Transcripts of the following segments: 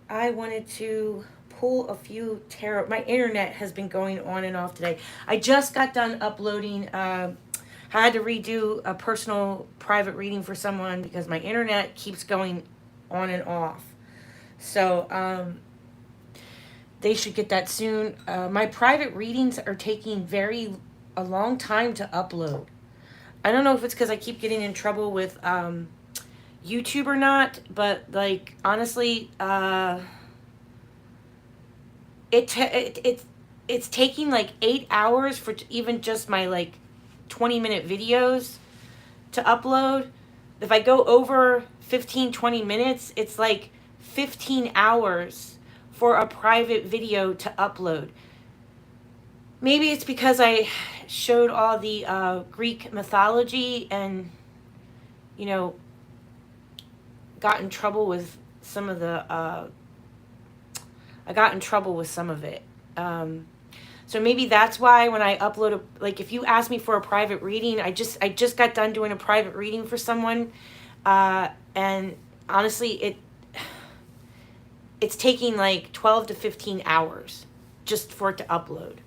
I wanted to pull a few tarot. My internet has been going on and off today. I just got done uploading. I had to redo a personal private reading for someone because my internet keeps going on and off. So they should get that soon. My private readings are taking a long time to upload. I don't know if it's because I keep getting in trouble with YouTube or not, but like honestly, it's taking like 8 hours for even just my like 20-minute videos to upload. If I go over 15-20 minutes, it's like 15 hours for a private video to upload. Maybe it's because I showed all the Greek mythology and, you know, got in trouble with some of the, I got in trouble with some of it. So maybe that's why when I upload like if you ask me for a private reading, I just got done doing a private reading for someone, and honestly, it's taking like 12 to 15 hours just for it to upload.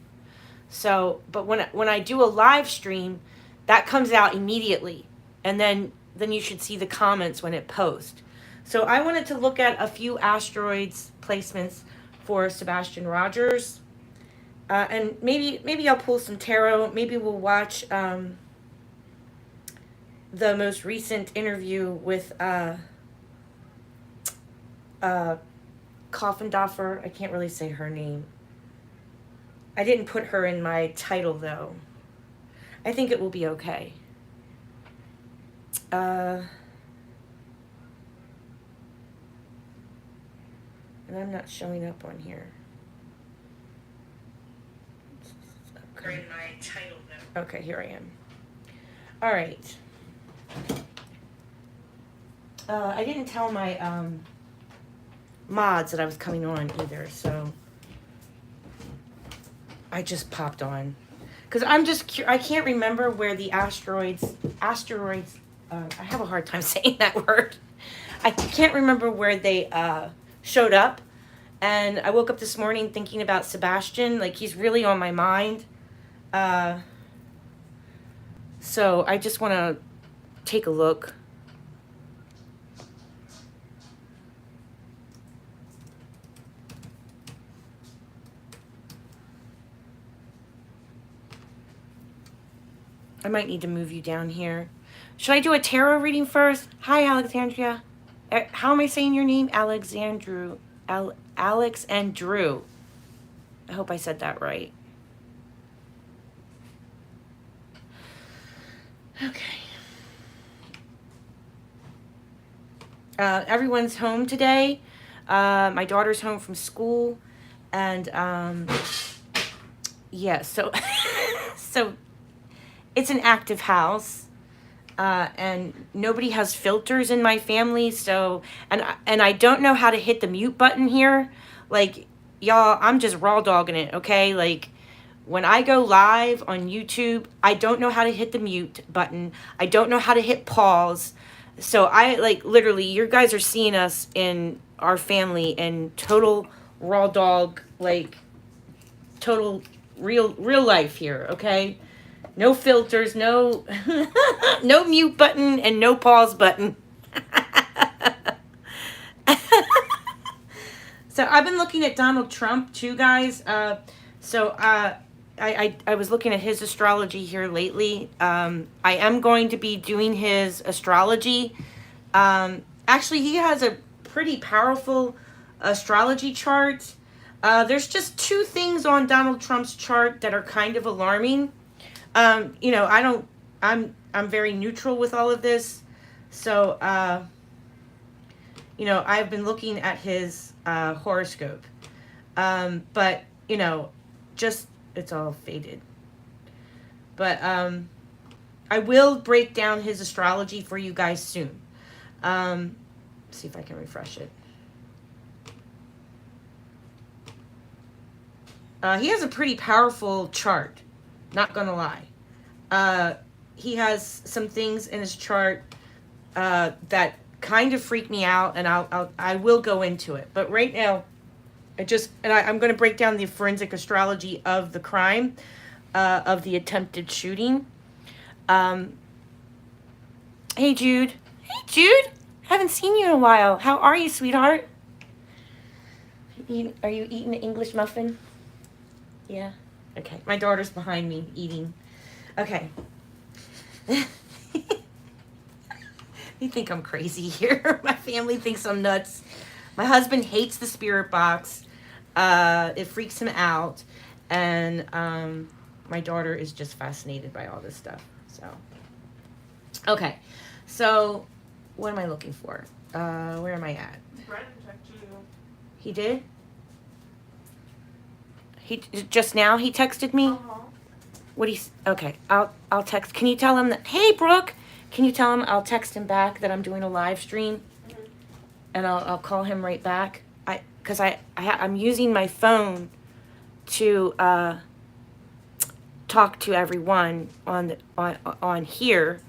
So, but when I do a live stream, that comes out immediately, and then you should see the comments when it posts. So I wanted to look at a few asteroids placements for Sebastian Rogers. And maybe I'll pull some tarot. Maybe we'll watch the most recent interview with Coffindoffer. I can't really say her name. I didn't put her in my title though. I think it will be okay. And I'm not showing up on here. Okay. In my title though. Okay, here I am. All right. I didn't tell my mods that I was coming on either, so I just popped on because I can't remember where the asteroids. I have a hard time saying that word. I can't remember where they showed up, and I woke up this morning thinking about Sebastian. Like he's really on my mind. So I just want to take a look. I might need to move you down here. Should I do a tarot reading first? Hi, Alexandria. How am I saying your name? Alex and Drew. I hope I said that right. Okay. Everyone's home today. My daughter's home from school. And, yeah, so, so it's an active house. And nobody has filters in my family. So, and I don't know how to hit the mute button here. Like, y'all, I'm just raw dogging it, okay? Like, when I go live on YouTube, I don't know how to hit the mute button. I don't know how to hit pause. So I, like, literally, you guys are seeing us in our family in total raw dog, like, total real life here, okay? No filters, no, no mute button, and no pause button. So I've been looking at Donald Trump too, guys. I was looking at his astrology here lately. I am going to be doing his astrology. Actually, he has a pretty powerful astrology chart. There's just two things on Donald Trump's chart that are kind of alarming. You know, I'm very neutral with all of this. So, you know, I've been looking at his horoscope. But, you know, just, it's all faded. But I will break down his astrology for you guys soon. See if I can refresh it. He has a pretty powerful chart, not gonna lie. He has some things in his chart that kind of freak me out, and I will go into it. But right now, I'm going to break down the forensic astrology of the crime, of the attempted shooting. Hey, Jude. Hey, Jude. Haven't seen you in a while. How are you, sweetheart? Are you eating an English muffin? Yeah? Okay. My daughter's behind me eating. Okay. They think I'm crazy here. My family thinks I'm nuts. My husband hates the spirit box. It freaks him out. And my daughter is just fascinated by all this stuff. So, okay. So, what am I looking for? Where am I at? Brent texted you. He did? He just now he texted me? What okay, I'll text. Can you tell him that, hey, Brooke, can you tell him I'll text him back that I'm doing a live stream? Mm-hmm. And I'll call him right back. Because I'm using my phone to talk to everyone on here,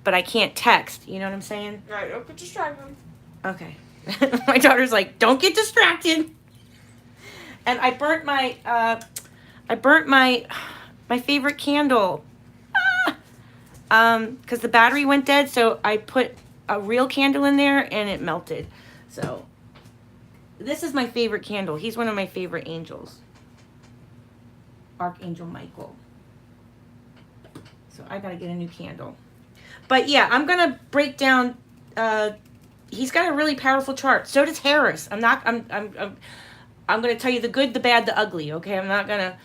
but I can't text. You know what I'm saying? Right, don't get distracted. Okay. My daughter's like, don't get distracted. And I burnt my favorite candle. Because the battery went dead, so I put a real candle in there and it melted. So this is my favorite candle. He's one of my favorite angels. Archangel Michael. So I gotta get a new candle. But yeah, I'm gonna break down. He's got a really powerful chart. So does Harris. I'm gonna tell you the good, the bad, the ugly. Okay, I'm not gonna.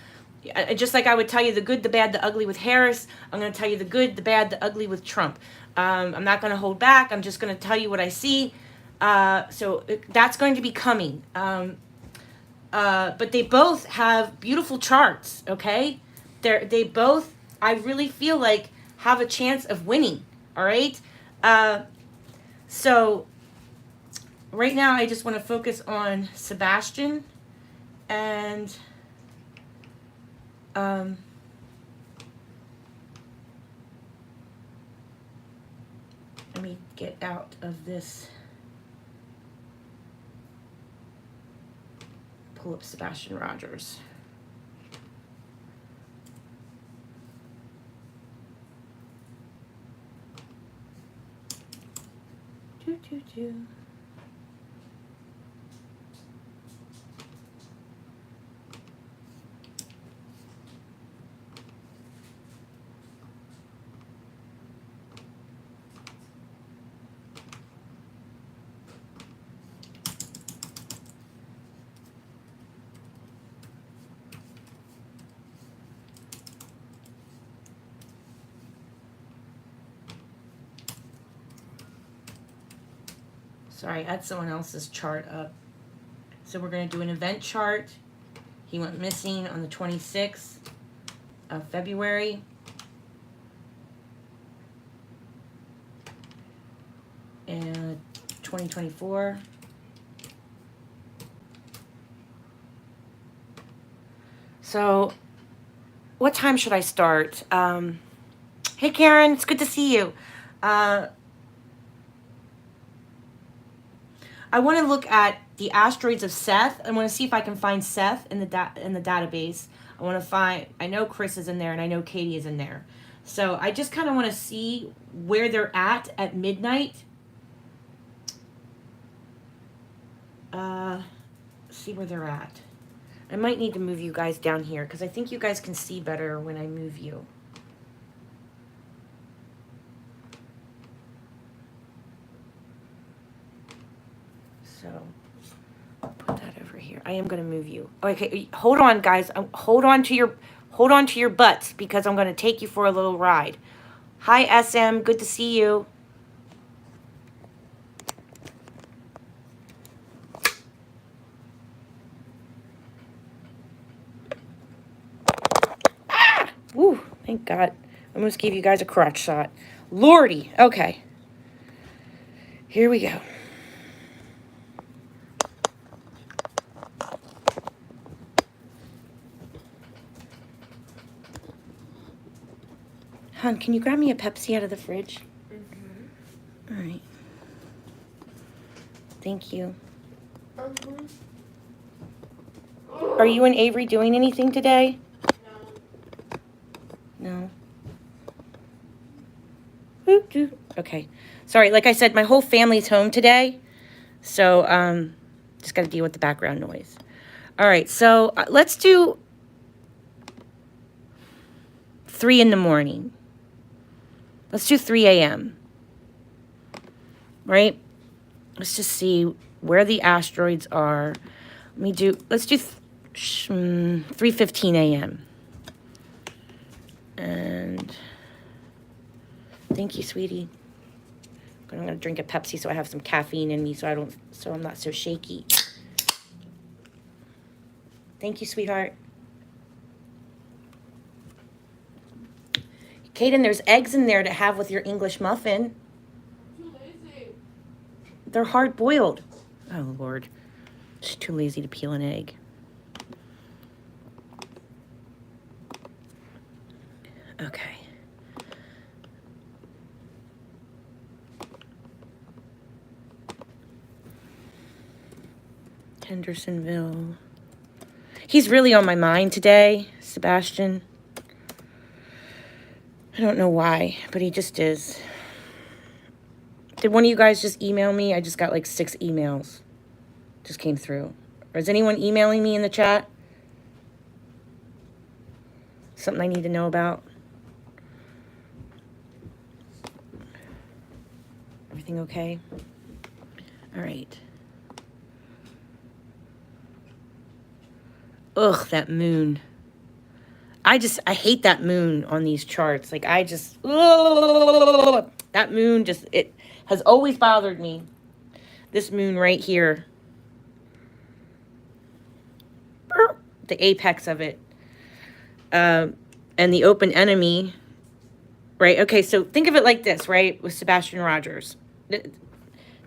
Just like I would tell you the good, the bad, the ugly with Harris, I'm gonna tell you the good, the bad, the ugly with Trump. I'm not gonna hold back. I'm just gonna tell you what I see. So that's going to be coming. But they both have beautiful charts. Okay, they both, I really feel like, have a chance of winning. All right. So right now I just want to focus on Sebastian and let me get out of this. Pull up Sebastian Rogers. Do. Sorry, I had someone else's chart up. So we're going to do an event chart. He went missing on the 26th of February. And 2024. So, what time should I start? Hey, Karen, it's good to see you. I want to look at the asteroids of Seth. I want to see if I can find Seth in the database. I want to find, I know Chris is in there and I know Katie is in there. So I just kind of want to see where they're at midnight. See where they're at. I might need to move you guys down here because I think you guys can see better when I move you. So I'll put that over here. I am going to move you. Okay, hold on, guys. Hold on to your butts because I'm going to take you for a little ride. Hi, SM. Good to see you. Ah! Woo! Thank God. I almost gave you guys a crotch shot. Lordy. Okay. Here we go. Hon, can you grab me a Pepsi out of the fridge? Mm-hmm. All right. Thank you. Mhm. Are you and Avery doing anything today? No. Okay. Sorry, like I said, my whole family's home today. So, just got to deal with the background noise. All right, so let's do 3 in the morning. Let's do 3 a.m. Right? Let's just see where the asteroids are. Let's do 3:15 a.m. And thank you, sweetie. I'm going to drink a Pepsi so I have some caffeine in me so I'm not so shaky. Thank you, sweetheart. Kaden, there's eggs in there to have with your English muffin. Too lazy. They're hard boiled. Oh, Lord. She's too lazy to peel an egg. Okay. Hendersonville. He's really on my mind today, Sebastian. I don't know why, but he just is. Did one of you guys just email me? I just got like 6 emails. Just came through. Or is anyone emailing me in the chat? Something I need to know about? Everything okay? All right. Ugh, that moon. I hate that moon on these charts. Like, that moon it has always bothered me. This moon right here. The apex of it. And the open enemy. Right? Okay, so think of it like this, right? With Sebastian Rogers.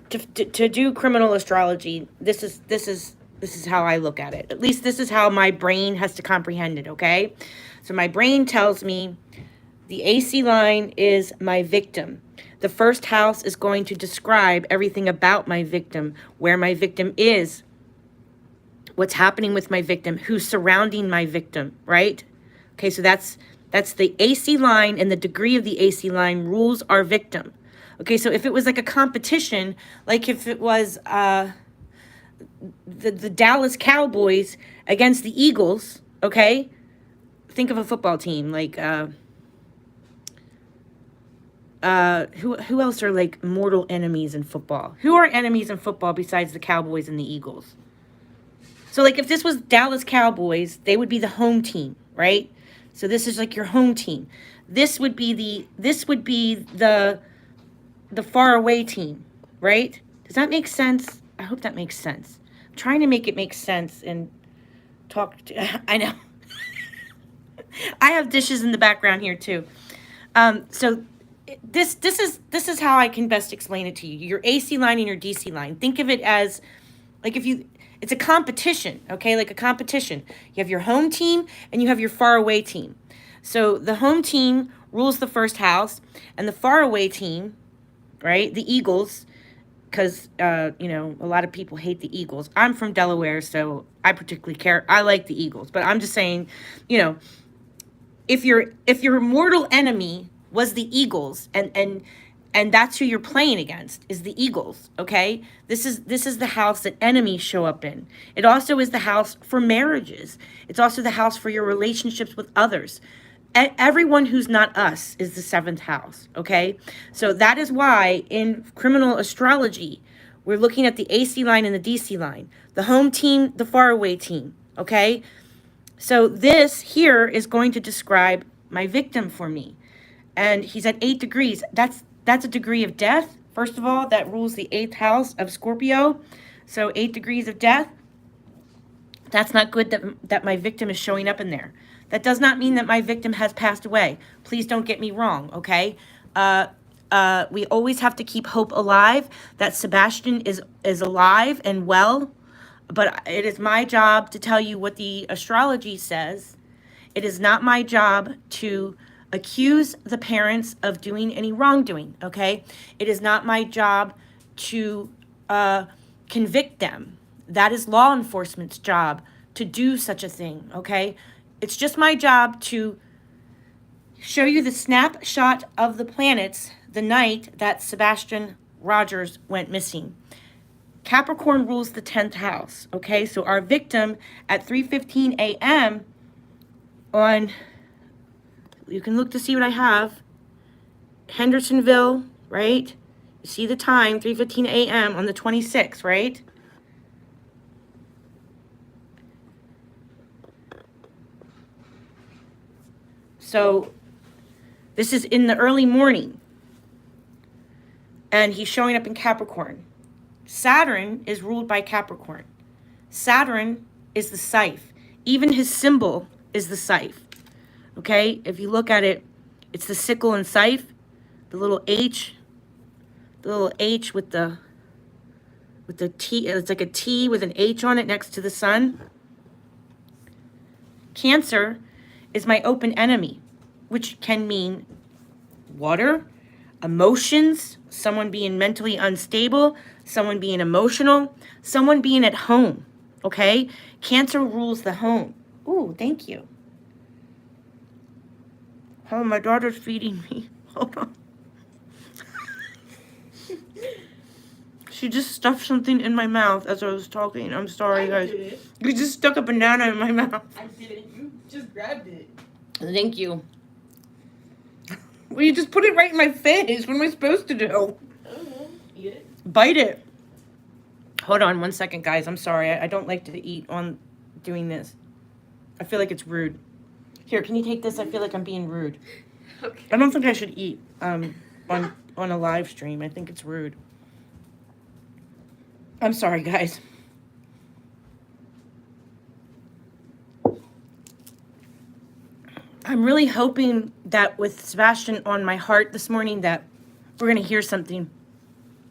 To do criminal astrology, this is how I look at it. At least this is how my brain has to comprehend it, okay? So my brain tells me the AC line is my victim. The first house is going to describe everything about my victim, where my victim is, what's happening with my victim, who's surrounding my victim, right? Okay, so that's the AC line, and the degree of the AC line rules our victim. Okay, so if it was like a competition, like if it was the Dallas Cowboys against the Eagles, okay? Think of a football team like who else are like mortal enemies in football? Who are enemies in football besides the Cowboys and the Eagles? So like if this was Dallas Cowboys, they would be the home team, right? So this is like your home team. This would be the far away team, right? Does that make sense? I hope that makes sense. I'm trying to make it make sense and talk to, I know. I have dishes in the background here too. So this is how I can best explain it to you. Your AC line and your DC line. Think of it as like it's a competition, okay? Like a competition. You have your home team and you have your far away team. So the home team rules the first house, and the far away team, right? The Eagles, because a lot of people hate the Eagles. I'm from Delaware, so I particularly care. I like the Eagles, but I'm just saying, if your mortal enemy was the Eagles, and that's who you're playing against, is the Eagles, okay? This is the house that enemies show up in. It also is the house for marriages. It's also the house for your relationships with others. Everyone who's not us is the 7th house, okay? So that is why in criminal astrology, we're looking at the AC line and the DC line. The home team, the faraway team, okay? So this here is going to describe my victim for me. And he's at 8 degrees. That's a degree of death. First of all, that rules the 8th house of Scorpio. So 8 degrees of death. That's not good that my victim is showing up in there. That does not mean that my victim has passed away. Please don't get me wrong, okay? We always have to keep hope alive, that Sebastian is alive and well. But it is my job to tell you what the astrology says. It is not my job to accuse the parents of doing any wrongdoing, okay? It is not my job to convict them. That is law enforcement's job to do such a thing, okay? It's just my job to show you the snapshot of the planets the night that Sebastian Rogers went missing. Capricorn rules the 10th house, okay? So our victim at 3:15 a.m. on, you can look to see what I have, Hendersonville, right? You see the time, 3:15 a.m. on the 26th, right? So this is in the early morning. And he's showing up in Capricorn. Saturn is ruled by Capricorn. Saturn is the scythe. Even his symbol is the scythe. Okay? If you look at it, it's the sickle and scythe. The little H with the T. It's like a T with an H on it next to the sun. Cancer is my open enemy, which can mean water, emotions, someone being mentally unstable, someone being emotional, someone being at home, okay? Cancer rules the home. Ooh, thank you. Oh, my daughter's feeding me. Hold on. She just stuffed something in my mouth as I was talking. I'm sorry, guys. You just stuck a banana in my mouth. I didn't. You just grabbed it. Thank you. Well, you just put it right in my face. What am I supposed to do? I don't know. Eat it. Bite it. Hold on one second, guys. I'm sorry. I don't like to eat on doing this. I feel like it's rude. Here, can you take this? I feel like I'm being rude. Okay. I don't think I should eat on a live stream. I think it's rude. I'm sorry, guys. I'm really hoping that with Sebastian on my heart this morning that we're going to hear something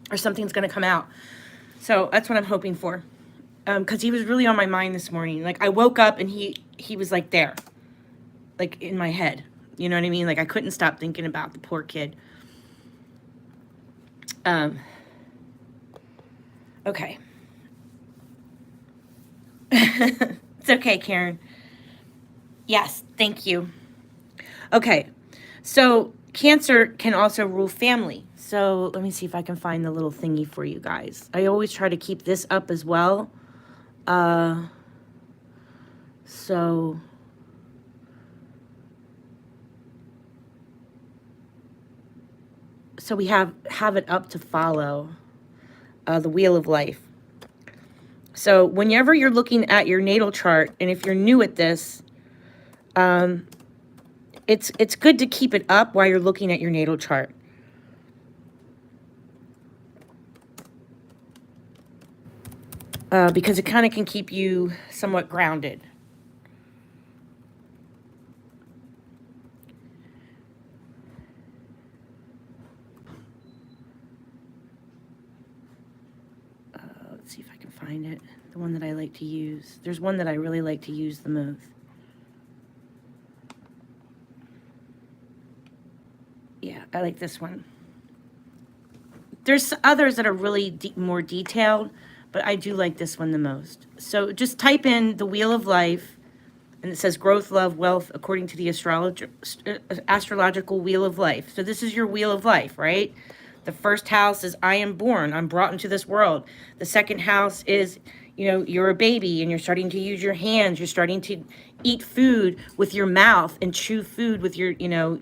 or something's going to come out. So that's what I'm hoping for. Because he was really on my mind this morning. Like, I woke up and he was like there. Like in my head. You know what I mean? Like, I couldn't stop thinking about the poor kid. Okay. It's okay, Karen. Yes, thank you. Okay, so Cancer can also rule family. So let me see if I can find the little thingy for you guys. I always try to keep this up as well. So we have it up to follow the Wheel of Life. So whenever you're looking at your natal chart, and if you're new at this, it's good to keep it up while you're looking at your natal chart. Because it kind of can keep you somewhat grounded. Let's see if I can find it. The one that I like to use. There's one that I really like to use the most. Yeah, I like this one. There's others that are really more detailed, but I do like this one the most. So just type in the Wheel of Life, and it says growth, love, wealth, according to the astrological Wheel of Life. So this is your Wheel of Life, right? The first house is I am born, I'm brought into this world. The second house is, you know, you're a baby and you're starting to use your hands. You're starting to eat food with your mouth and chew food with your, you know,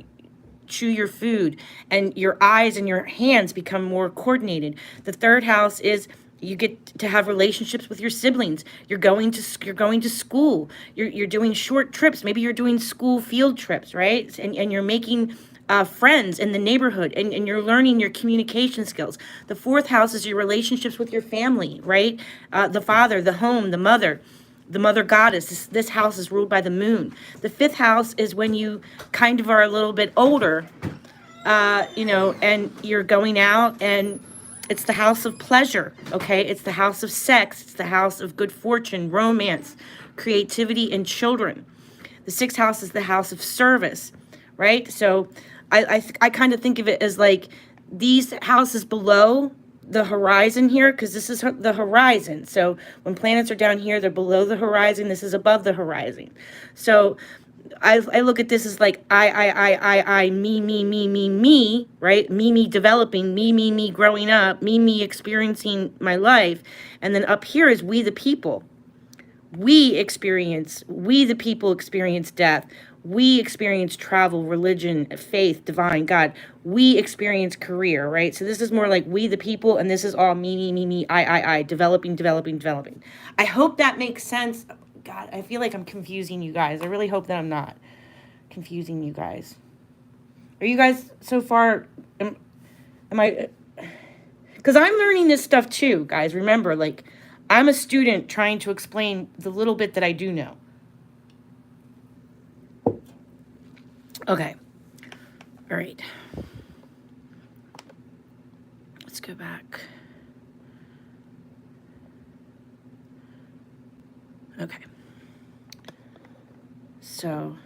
chew your food, and your eyes and your hands become more coordinated. The third house is you get to have relationships with your siblings. You're going to school. You're doing short trips. Maybe you're doing school field trips, right? And you're making friends in the neighborhood, and you're learning your communication skills. The fourth house is your relationships with your family, right? The father, the home, the mother goddess. This house is ruled by the moon. The fifth house is when you kind of are a little bit older, you know, and you're going out, and it's the house of pleasure, okay? It's the house of sex. It's the house of good fortune, romance, creativity, and children. The sixth house is the house of service, right? So I kind of think of it as like these houses below the horizon here because this is the horizon. So when planets are down here, they're below the horizon. This is above the horizon. So I look at this as like me, right? Me developing, me growing up, me experiencing my life. And then up here is we the people. We the people experience death. We experience travel, religion, faith, divine, God. We experience career, right? So this is more like we the people, and this is all me, I, developing. I hope that makes sense. God, I feel like I'm confusing you guys. I really hope that I'm not confusing you guys. Are you guys so far, am I, because I'm learning this stuff too, guys. Remember, like, I'm a student trying to explain the little bit that I do know. Okay. All right. Let's go back. Okay. So.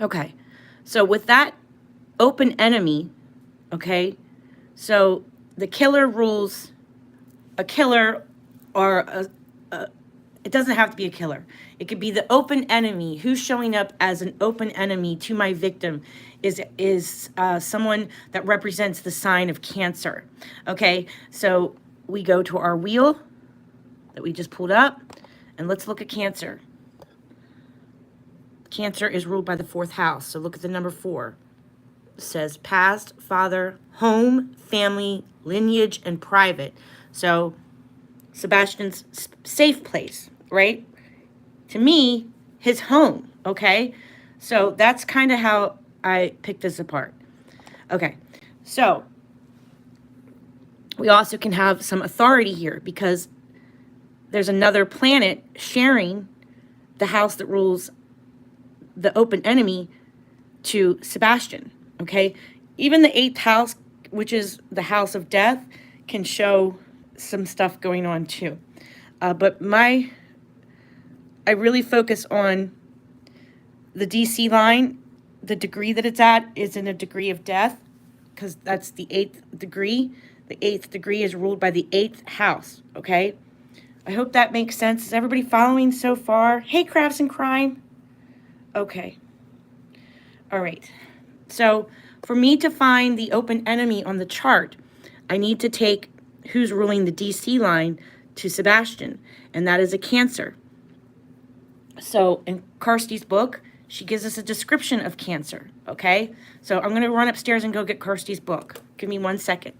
Okay. So with that open enemy, okay, so the killer rules a killer or it doesn't have to be a killer. It could be the open enemy. Who's showing up as an open enemy to my victim is someone that represents the sign of Cancer. Okay, so we go to our wheel that we just pulled up, and let's look at Cancer. Cancer is ruled by the 4th house. So look at the number 4. It says past, father, home, family, lineage, and private. So Sebastian's safe place, right? To me, his home, okay? So that's kind of how I picked this apart. Okay, so we also can have some authority here because there's another planet sharing the house that rules the open enemy to Sebastian, okay? Even the 8th house, which is the house of death, can show some stuff going on too. But I really focus on the DC line. The degree that it's at is in a degree of death because that's the 8th degree. The 8th degree is ruled by the 8th house, okay? I hope that makes sense. Is everybody following so far? Hey, Crafts and Crime. Okay. All right. So for me to find the open enemy on the chart, I need to take who's ruling the DC line to Sebastian, and that is a Cancer. So in Kirsty's book, she gives us a description of Cancer, okay? So I'm going to run upstairs and go get Kirsty's book. Give me 1 second.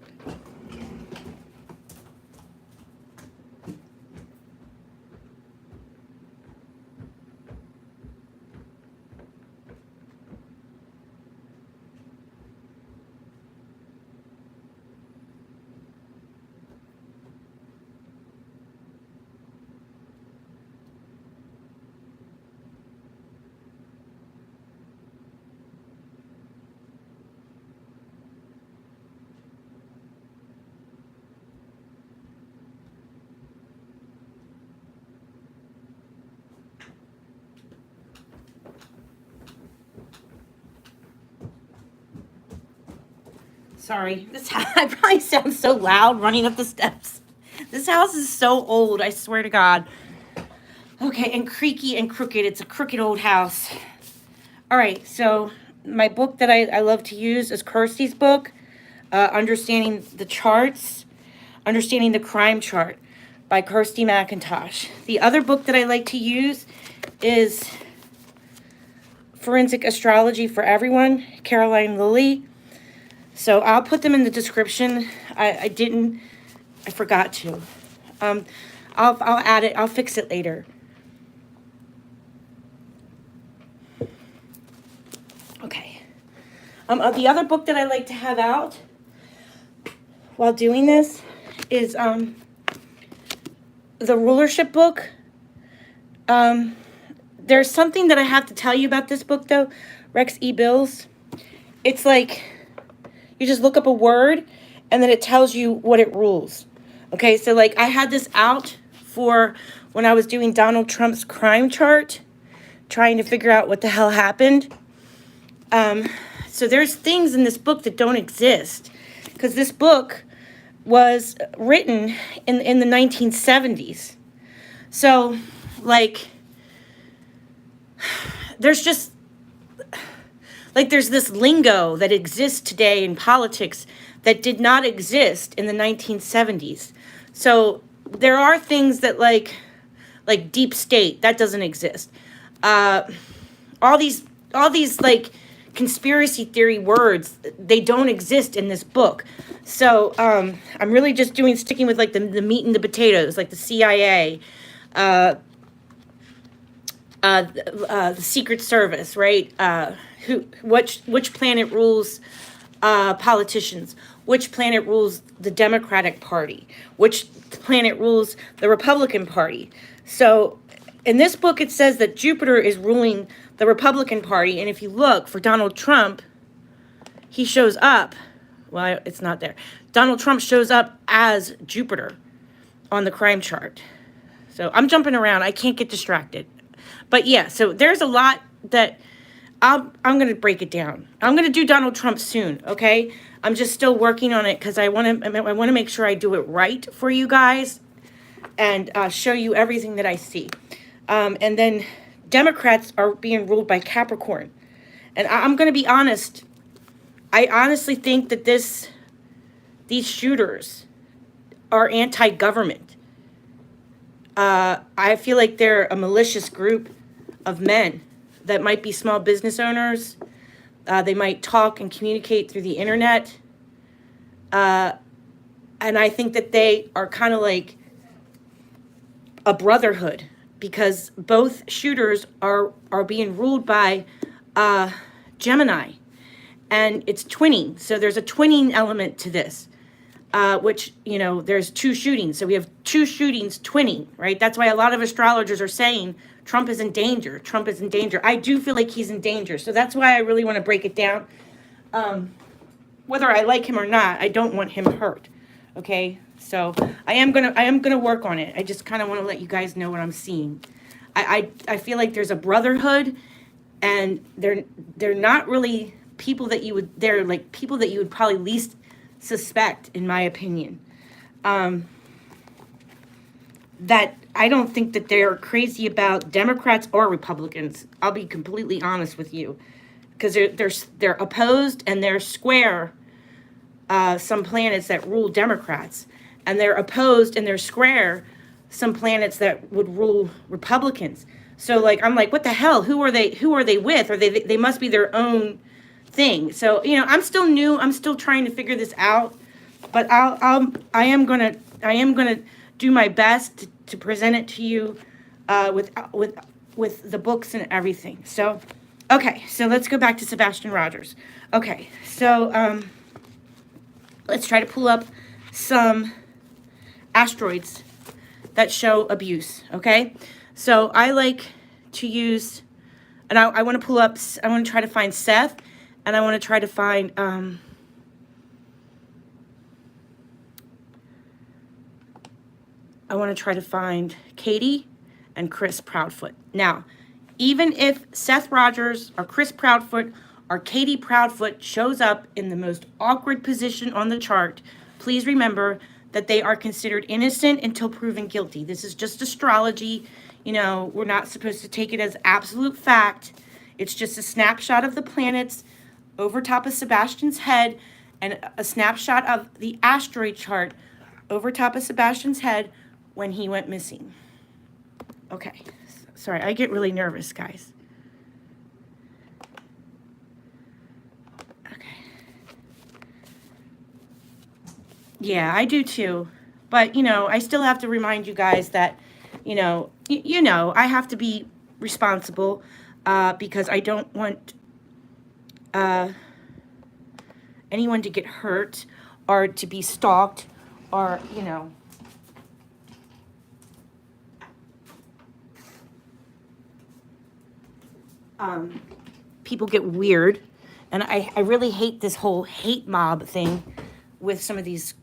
Sorry, I probably sound so loud running up the steps. This house is so old, I swear to God. Okay, and creaky and crooked. It's a crooked old house. All right, so my book that I love to use is Kirsty's book, Understanding the Charts, Understanding the Crime Chart by Kirsty McIntosh. The other book that I like to use is Forensic Astrology for Everyone, Caroline Lilly. So I'll put them in the description. I forgot to. I'll add it. I'll fix it later. Okay. The other book that I like to have out while doing this is the rulership book. There's something that I have to tell you about this book, though. Rex E. Bills. It's like you just look up a word, and then it tells you what it rules. Okay, so like I had this out for when I was doing Donald Trump's crime chart, trying to figure out what the hell happened. So there's things in this book that don't exist, because this book was written in the 1970s. So, like, there's just, like, there's this lingo that exists today in politics that did not exist in the 1970s. So there are things that, like deep state, that doesn't exist. All these like conspiracy theory words, they don't exist in this book. So I'm really just sticking with like the meat and the potatoes, like the CIA, the Secret Service, right? Which planet rules politicians? Which planet rules the Democratic Party? Which planet rules the Republican Party? So in this book, it says that Jupiter is ruling the Republican Party. And if you look for Donald Trump, he shows up. Well, it's not there. Donald Trump shows up as Jupiter on the crime chart. So I'm jumping around. I can't get distracted. But yeah, so there's a lot that I'm going to break it down. I'm going to do Donald Trump soon, okay? I'm just still working on it because I want to make sure I do it right for you guys and show you everything that I see. And then Democrats are being ruled by Capricorn. And I'm going to be honest. I honestly think that these shooters are anti-government. I feel like they're a malicious group of men that might be small business owners. They might talk and communicate through the internet. And I think that they are kind of like a brotherhood, because both shooters are being ruled by Gemini. And it's twinning. So there's a twinning element to this, which, there's two shootings. So we have two shootings twinning, right? That's why a lot of astrologers are saying Trump is in danger. Trump is in danger. I do feel like he's in danger. So that's why I really want to break it down. Whether I like him or not, I don't want him hurt. Okay? So I am gonna work on it. I just kind of want to let you guys know what I'm seeing. I feel like there's a brotherhood, and they're not really people that you would, they're like people that you would probably least suspect, in my opinion. That I don't think that they're crazy about Democrats or Republicans. I'll be completely honest with you, because they're opposed and they're square some planets that rule Democrats, and they're opposed and they're square some planets that would rule Republicans. So like I'm like, what the hell? Who are they with? Or they must be their own thing. So I'm still new. I'm still trying to figure this out, but I am gonna do my best to present it to you with the books and everything. So okay, so let's go back to Sebastian Rogers. Okay, so let's try to pull up some asteroids that show abuse. Okay, so I like to use, and I want to pull up. I want to try to find Seth. And I want to try to find, Katie and Chris Proudfoot. Now, even if Seth Rogers or Chris Proudfoot or Katie Proudfoot shows up in the most awkward position on the chart, please remember that they are considered innocent until proven guilty. This is just astrology. We're not supposed to take it as absolute fact. It's just a snapshot of the planets over top of Sebastian's head, and a snapshot of the asteroid chart over top of Sebastian's head when he went missing. Okay, sorry, I get really nervous, guys. Okay. Yeah, I do too. But, I still have to remind you guys that, I have to be responsible because I don't want anyone to get hurt or to be stalked or, people get weird. And I really hate this whole hate mob thing with some of these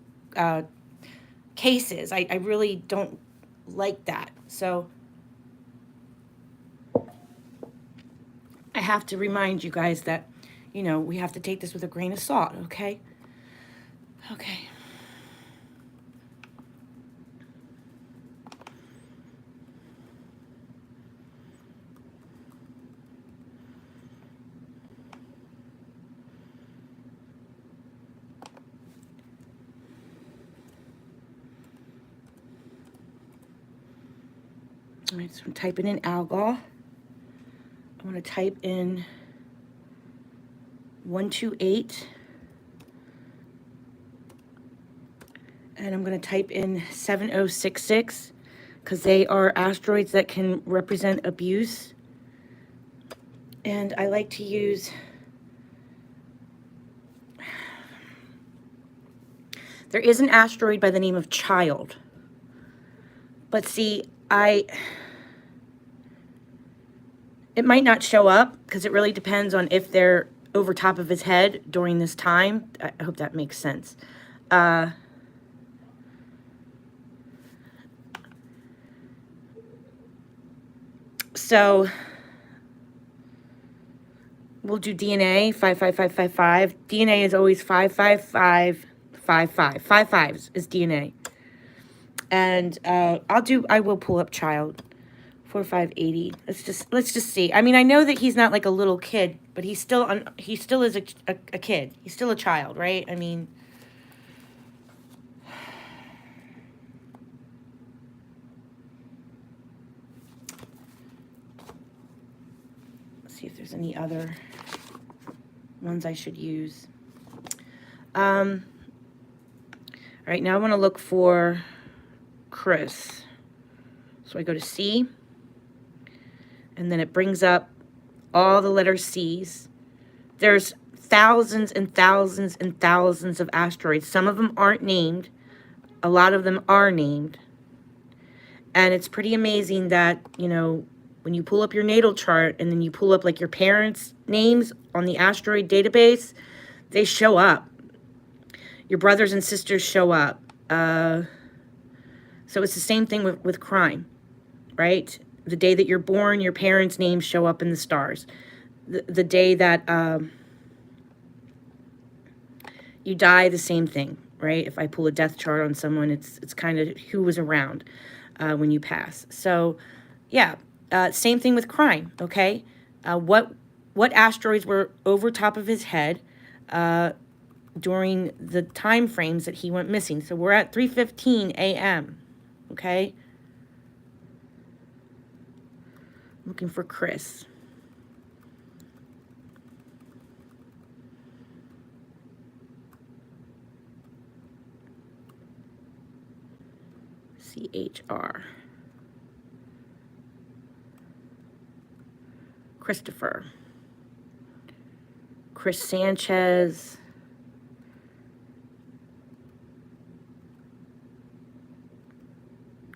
cases. I really don't like that. So I have to remind you guys that, you know, we have to take this with a grain of salt, okay? Okay. All right, so I'm typing in algal. I want to type in 128. And I'm going to type in 7066 because they are asteroids that can represent abuse. And I like to use, there is an asteroid by the name of Child. But see, it might not show up because it really depends on if they're over top of his head during this time. I hope that makes sense. So we'll do DNA, 55555. DNA is always 55555. 5 fives is DNA. And I will pull up Child. 4580. Let's just see. I mean, I know that he's not like a little kid, but he still is a kid. He's still a child, right? I mean, let's see if there's any other ones I should use. All right, now I want to look for Chris. So I go to C, and then it brings up all the letter C's. There's thousands and thousands and thousands of asteroids. Some of them aren't named. A lot of them are named. And it's pretty amazing that, you know, when you pull up your natal chart and then you pull up like your parents' names on the asteroid database, they show up. Your brothers and sisters show up. So it's the same thing with crime, right? The day that you're born, your parents' names show up in the stars. The day that you die, the same thing, right? If I pull a death chart on someone, it's kind of who was around when you pass. So, yeah, same thing with crime, okay? What asteroids were over top of his head during the time frames that he went missing? So we're at 3:15 a.m., okay? Looking for Chris. CHR. Christopher. Chris Sanchez.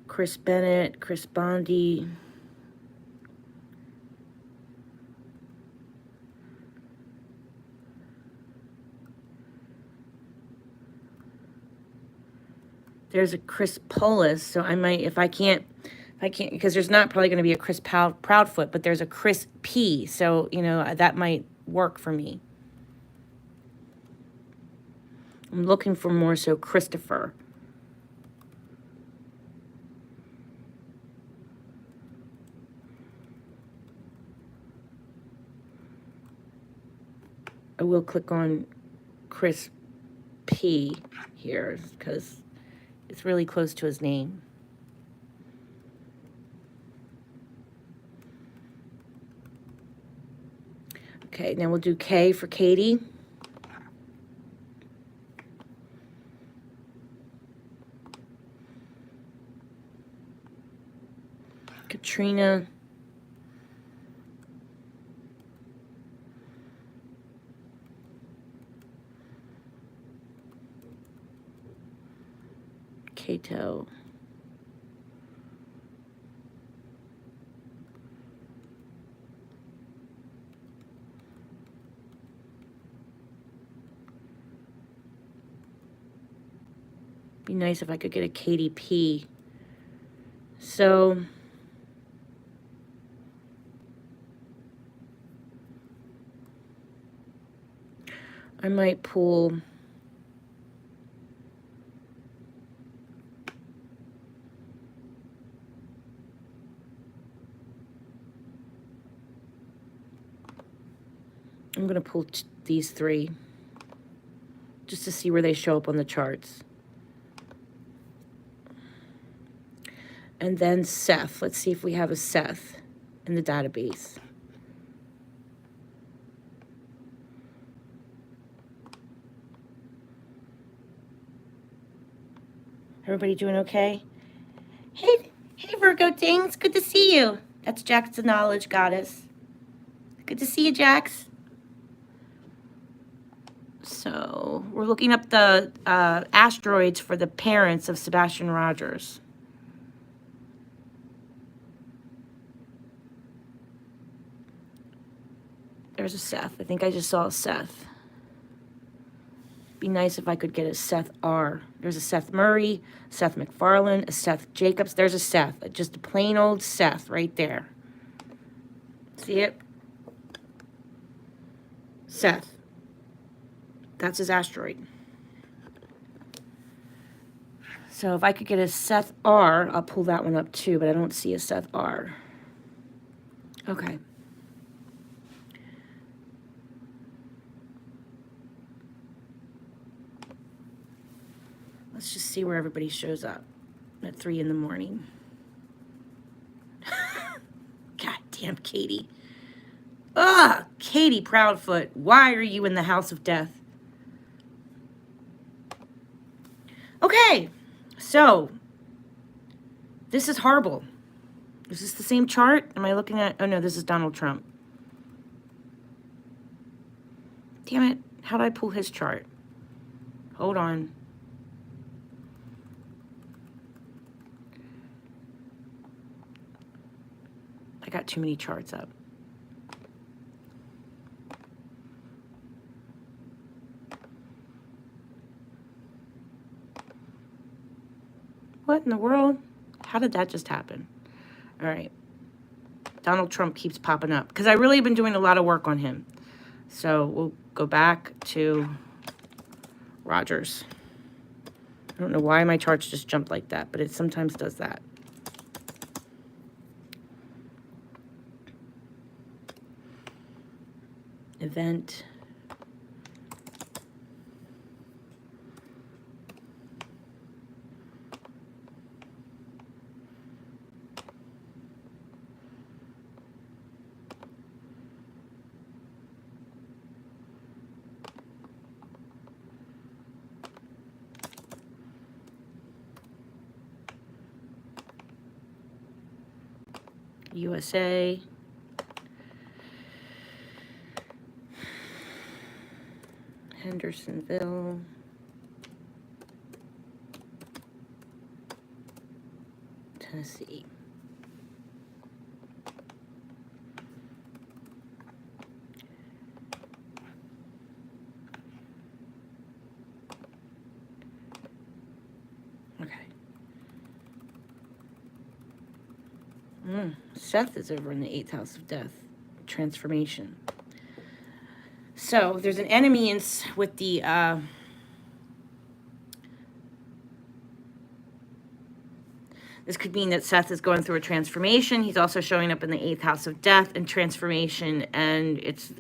Chris Bennett. Chris Bondi. There's a Chris Polis, so I might, if I can't, because there's not probably going to be a Chris Proudfoot, but there's a Chris P, so, you know, that might work for me. I'm looking for more so Christopher. I will click on Chris P here because it's really close to his name. Okay, now we'll do K for Katie. Katrina. Kato. Be nice if I could get a Katie P. So I might pull... I'm going to pull these three just to see where they show up on the charts. And then Seth. Let's see if we have a Seth in the database. Everybody doing okay? Hey Virgo Dings, good to see you. That's Jax the Knowledge Goddess. Good to see you, Jax. So we're looking up the asteroids for the parents of Sebastian Rogers. There's a Seth. I think I just saw a Seth. Be nice if I could get a Seth R. There's a Seth Murray, Seth MacFarlane, a Seth Jacobs. There's a Seth. Just a plain old Seth right there. See it? Seth. That's his asteroid. So if I could get a Seth R, I'll pull that one up too, but I don't see a Seth R. Okay. Let's just see where everybody shows up at 3 in the morning. God damn, Katie. Ugh, Katie Proudfoot, why are you in the house of death? Okay, so this is horrible. Is this the same chart? Am I looking at... Oh, no, this is Donald Trump. Damn it. How did I pull his chart? Hold on. I got too many charts up. What in the world? How did that just happen? All right. Donald Trump keeps popping up because I really have been doing a lot of work on him. So we'll go back to Rogers. I don't know why my charts just jumped like that, but it sometimes does that. Event. USA. Hendersonville. Tennessee. Okay. Seth is over in the 8th house of death. Transformation. So there's an enemy with the this could mean that Seth is going through a transformation. He's also showing up in the 8th house of death and transformation, and it's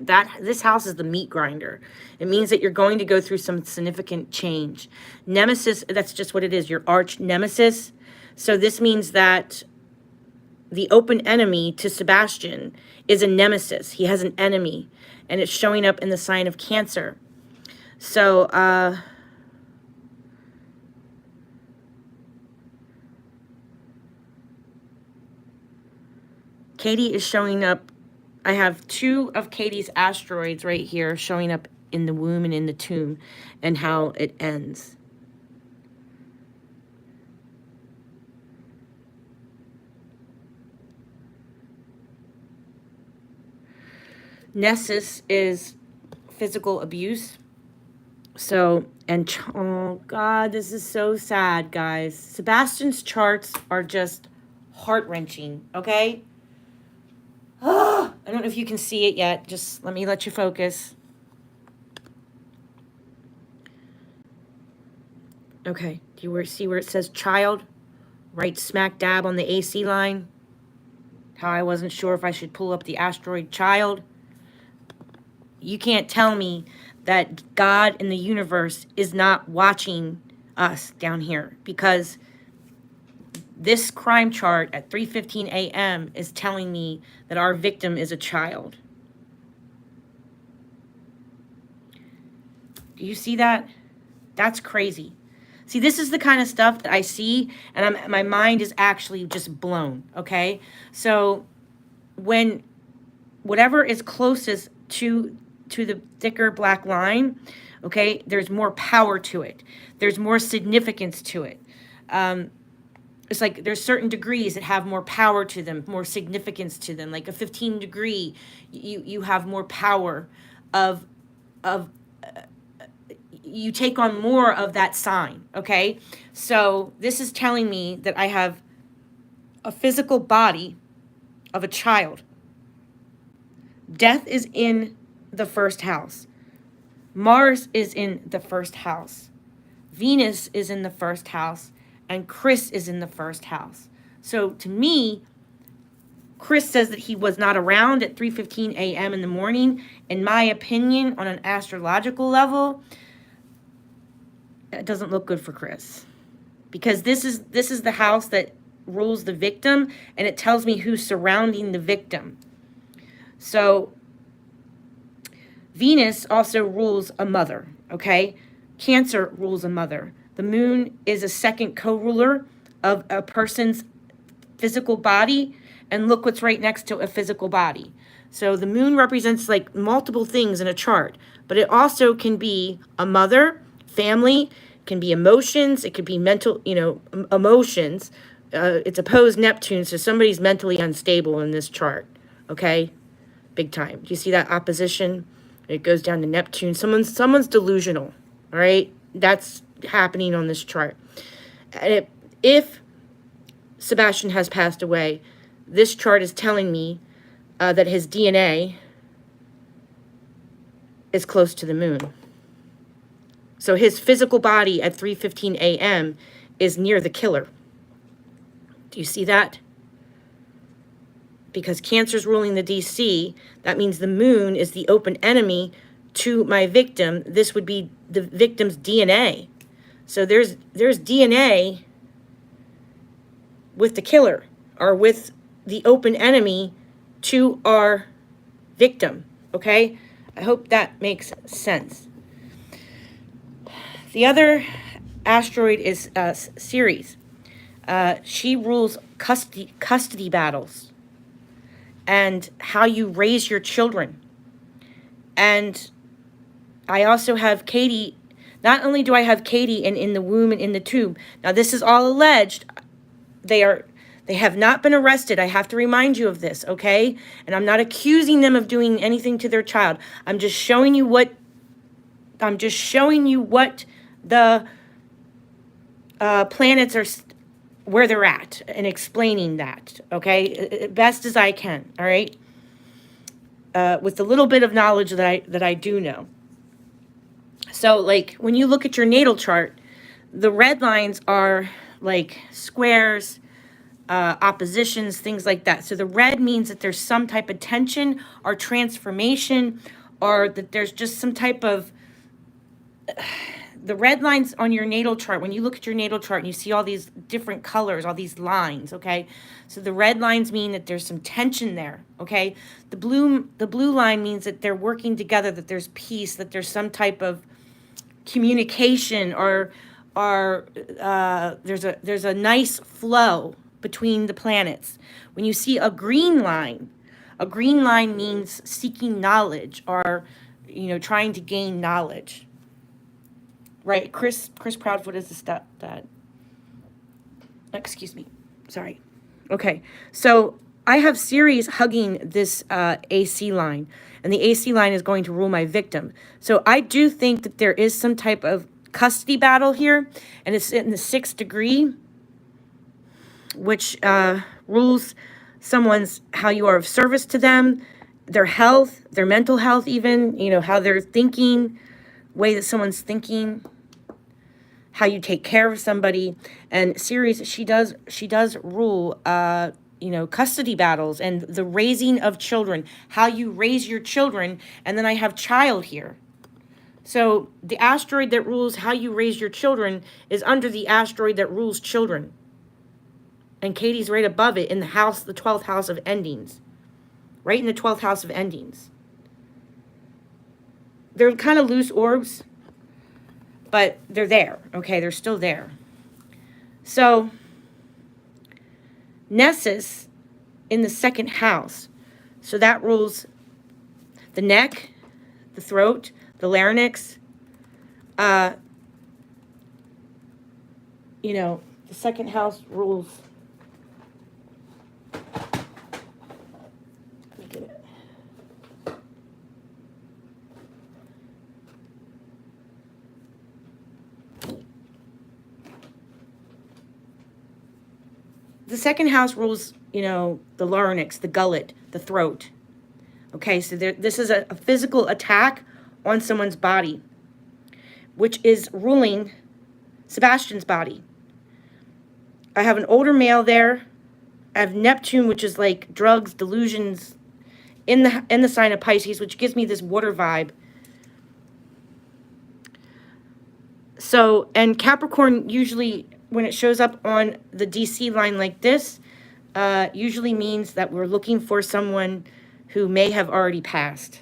that this house is the meat grinder. It means that you're going to go through some significant change. Nemesis, that's just what it is, your arch nemesis. So this means that the open enemy to Sebastian is a nemesis. He has an enemy, and it's showing up in the sign of Cancer. So, Katie is showing up. I have 2 of Katie's asteroids right here showing up in the womb and in the tomb, and how it ends. Nessus is physical abuse. So, and oh God, this is so sad, guys. Sebastian's charts are just heart-wrenching, okay? I don't know if you can see it yet. Just let me let you focus. Okay, do you see where it says child? Right smack dab on the AC line? How I wasn't sure if I should pull up the asteroid child. You can't tell me that God in the universe is not watching us down here, because this crime chart at 3:15 a.m. is telling me that our victim is a child. Do you see that? That's crazy. See, this is the kind of stuff that I see, and my mind is actually just blown, okay? So when whatever is closest to the thicker black line, okay, there's more power to it. There's more significance to it. It's like there's certain degrees that have more power to them, more significance to them. Like a 15 degree, you have more power of you take on more of that sign, okay? So this is telling me that I have a physical body of a child. Death is in the first house. Mars is in the first house. Venus is in the first house. And Chris is in the first house. So to me, Chris says that he was not around at 3:15 a.m. in the morning. In my opinion, on an astrological level, it doesn't look good for Chris, because this is the house that rules the victim, and it tells me who's surrounding the victim. So Venus also rules a mother, okay? Cancer rules a mother. The moon is a second co-ruler of a person's physical body, and look what's right next to a physical body. So the moon represents like multiple things in a chart, but it also can be a mother, family, it can be emotions, it could be mental, emotions. It's opposed Neptune, so somebody's mentally unstable in this chart, okay? Big time. Do you see that opposition? It goes down to Neptune. Someone's delusional, all right? That's happening on this chart. And if Sebastian has passed away, this chart is telling me that his DNA is close to the moon. So his physical body at 3:15 a.m. is near the killer. Do you see that? Because Cancer's ruling the DC, that means the moon is the open enemy to my victim. This would be the victim's DNA. So there's DNA with the killer, or with the open enemy to our victim, okay? I hope that makes sense. The other asteroid is Ceres. She rules custody battles and how you raise your children. And I also have Katie. Not only do I have Katie in the womb and in the tube. Now, this is all alleged. They have not been arrested. I have to remind you of this, okay? And I'm not accusing them of doing anything to their child. I'm just showing you what the planets are, where they're at, and explaining that, okay? Best as I can, all right? With the little bit of knowledge that I do know. So, like, when you look at your natal chart, the red lines are like squares, oppositions, things like that. So the red means that there's some type of tension or transformation, or that there's just some type of... The red lines on your natal chart, when you look at your natal chart and you see all these different colors, all these lines, okay? So the red lines mean that there's some tension there, okay? The blue line means that they're working together, that there's peace, that there's some type of communication, or there's a nice flow between the planets. When you see a green line means seeking knowledge, or trying to gain knowledge. Right, Chris Proudfoot is the stuff that. Excuse me, sorry. Okay, so I have Ceres hugging this AC line, and the AC line is going to rule my victim. So I do think that there is some type of custody battle here, and it's in the 6th degree, which rules someone's, how you are of service to them, their health, their mental health, even, how they're thinking, way that someone's thinking, how you take care of somebody. And Ceres, she does rule, you know, custody battles and the raising of children, how you raise your children. And then I have child here. So the asteroid that rules how you raise your children is under the asteroid that rules children. And Katie's right above it in the house, the 12th house of endings. Right in the 12th house of endings. They're kind of loose orbs, but they're there, okay? They're still there. So, Nessus in the 2nd house. So that rules the neck, the throat, the larynx. You know, the 2nd house rules. Let me get it. The 2nd house rules, you know, the larynx, the gullet, the throat. Okay, so this is a physical attack on someone's body, which is ruling Sebastian's body. I have an older male there. I have Neptune, which is like drugs, delusions, in the sign of Pisces, which gives me this water vibe. So, and Capricorn usually, when it shows up on the DC line like this, usually means that we're looking for someone who may have already passed.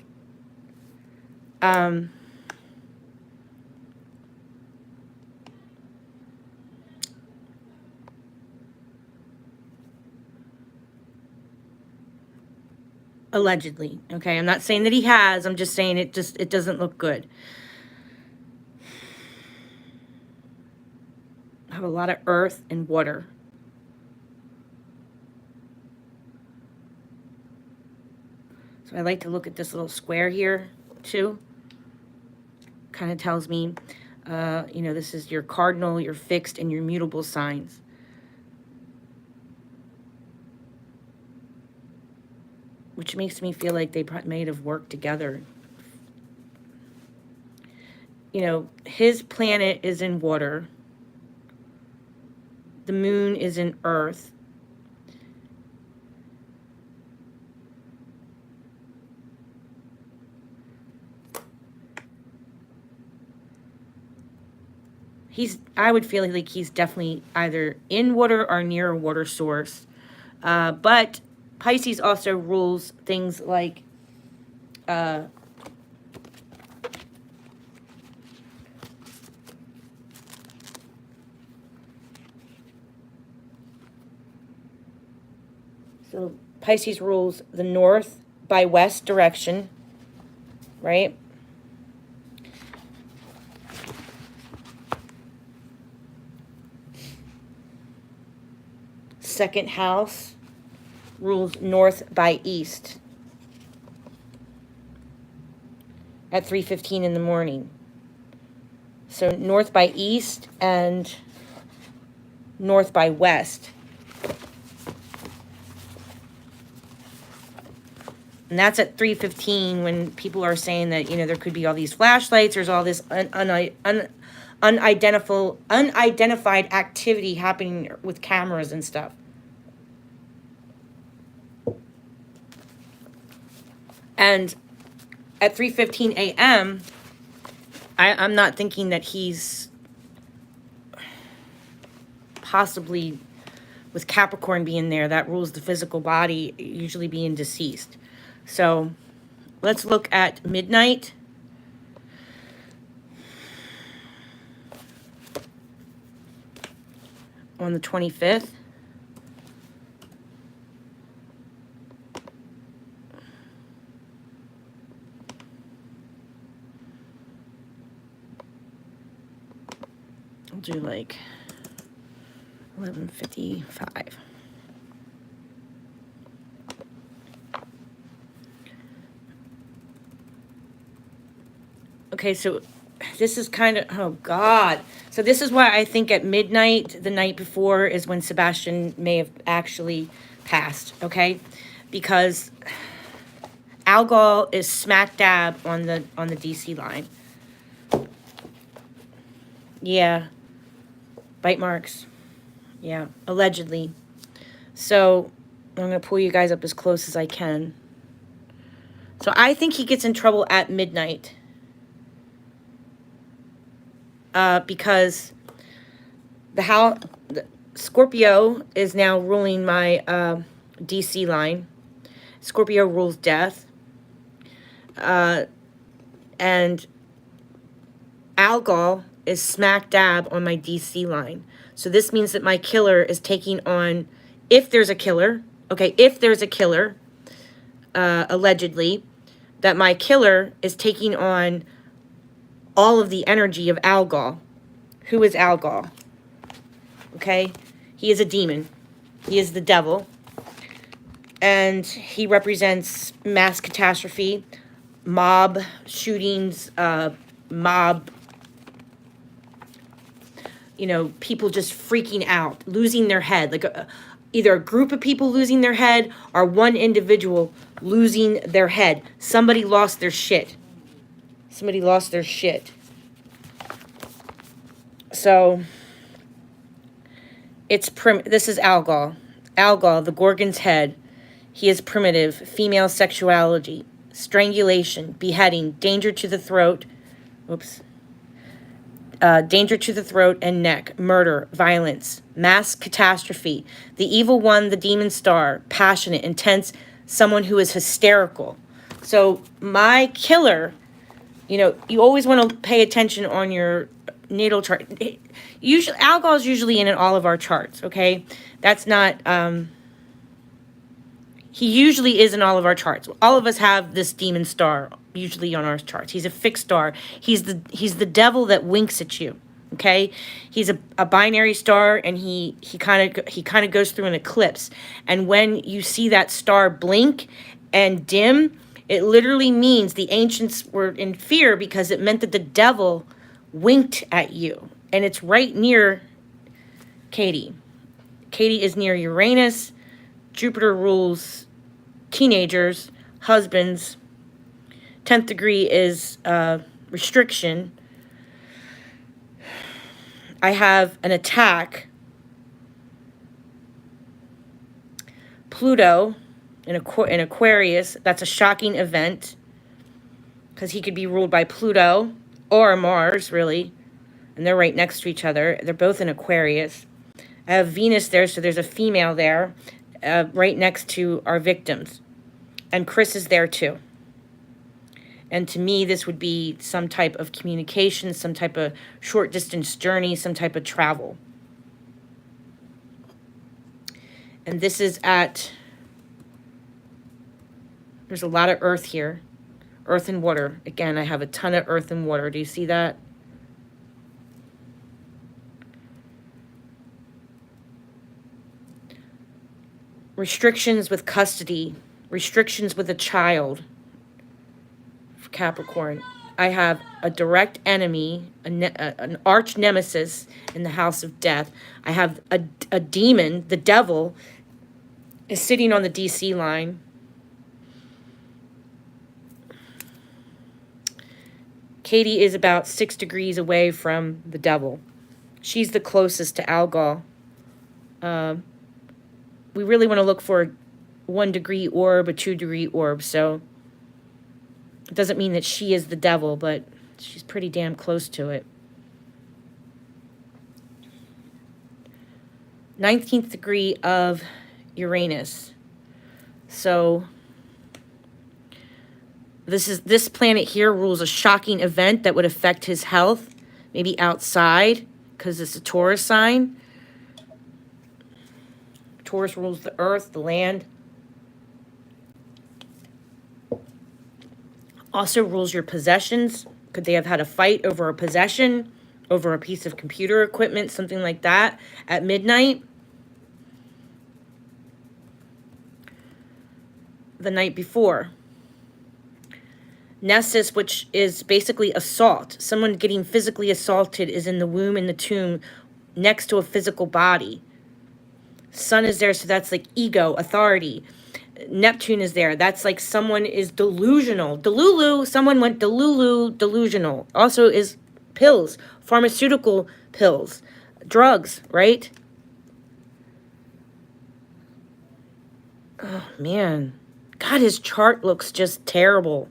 Allegedly, okay? I'm not saying that he has. I'm just saying it doesn't look good. I have a lot of earth and water. So I like to look at this little square here, too. Kind of tells me, you know, this is your cardinal, your fixed, and your mutable signs. Which makes me feel like they might have worked together. You know, his planet is in water. The moon is in earth. I would feel like he's definitely either in water or near a water source. But Pisces also rules things like so Pisces rules the north by west direction, right? Second house rules north by east at 3:15 in the morning. So north by east and north by west. And that's at 3:15 when people are saying that, you know, there could be all these flashlights, there's all this unidentified activity happening with cameras and stuff. And at 3:15 a.m., I'm not thinking that he's possibly, with Capricorn being there, that rules the physical body, usually being deceased. So let's look at midnight. On the 25th. I'll do like 11:55. Okay, so this is kind of, oh God. So this is why I think at midnight, the night before, is when Sebastian may have actually passed, okay? Because Algol is smack dab on the DC line. Yeah. Bite marks. Yeah, allegedly. So I'm going to pull you guys up as close as I can. So I think he gets in trouble at midnight. Because the Scorpio is now ruling my DC line. Scorpio rules death. And Algol is smack dab on my DC line. So this means that my killer is taking on, if there's a killer, allegedly, that my killer is taking on all of the energy of Algol. Who is Algol? Okay? He is a demon. He is the devil. And he represents mass catastrophe, mob shootings, mob, people just freaking out, losing their head. Like either a group of people losing their head or one individual losing their head. Somebody lost their shit. Somebody lost their shit. So this is Algol. Algol, the Gorgon's head. He is primitive, female sexuality, strangulation, beheading, danger to the throat. Danger to the throat and neck, murder, violence, mass catastrophe, the evil one, the demon star, passionate, intense, someone who is hysterical. So my killer, you always want to pay attention on your natal chart. Usually, Algol is usually in all of our charts, okay? That's not, he usually is in all of our charts. All of us have this demon star usually on our charts. He's a fixed star. He's the devil that winks at you. Okay, he's a binary star, and he kind of goes through an eclipse. And when you see that star blink and dim, it literally means the ancients were in fear because it meant that the devil winked at you. And it's right near Katie. Katie is near Uranus. Jupiter rules teenagers, husbands. 10th degree is restriction. I have an attack. Pluto in Aquarius. That's a shocking event because he could be ruled by Pluto or Mars, really. And they're right next to each other. They're both in Aquarius. I have Venus there, so there's a female there right next to our victims. And Chris is there too. And to me, this would be some type of communication, some type of short distance journey, some type of travel. And this is there's a lot of earth here. Earth and water. Again, I have a ton of earth and water. Do you see that? Restrictions with custody. Restrictions with a child. Capricorn. I have a direct enemy, an arch nemesis in the house of death. I have a demon, the devil, is sitting on the DC line. Katie is about 6 degrees away from the devil. She's the closest to Algol. We really want to look for a 1 degree orb, a 2 degree orb, so it doesn't mean that she is the devil, but she's pretty damn close to it. 19th degree of Uranus. So this planet here rules a shocking event that would affect his health, maybe outside, because it's a Taurus sign. Taurus rules the earth, the land. Also rules your possessions. Could they have had a fight over a possession, over a piece of computer equipment, something like that, at midnight? The night before. Nessus, which is basically assault. Someone getting physically assaulted is in the womb and the tomb next to a physical body. Sun is there, so that's like ego, authority. Neptune is there. That's like someone is delusional. Delulu, someone went delusional. Also is pills, pharmaceutical pills. drugs, right? Oh, man. God, his chart looks just terrible.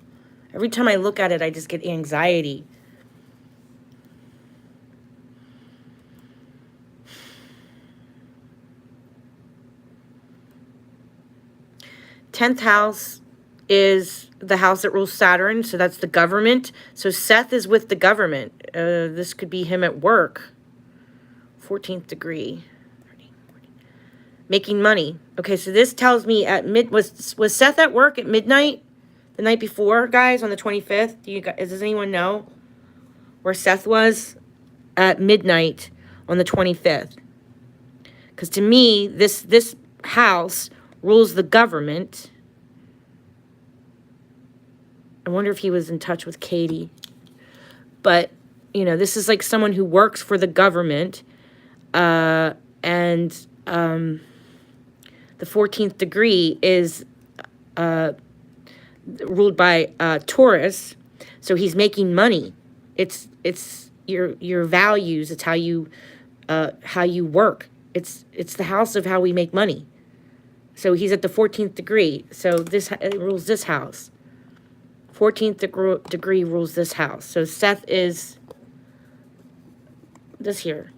Every time I look at it, I just get anxiety. Tenth house is the house that rules Saturn, so that's the government. So Seth is with the government. This could be him at work. 14th degree. Making money. Okay, so this tells me at was Seth at work at midnight the night before, guys, on the 25th? Does anyone know where Seth was at midnight on the 25th? Because to me, this house rules the government. I wonder if he was in touch with Katie. But, you know, this is like someone who works for the government. The 14th degree is ruled by Taurus. So he's making money. It's your values. It's how you work. It's the house of how we make money. So he's at the 14th degree. So it rules this house. 14th degree rules this house. So Seth is this here.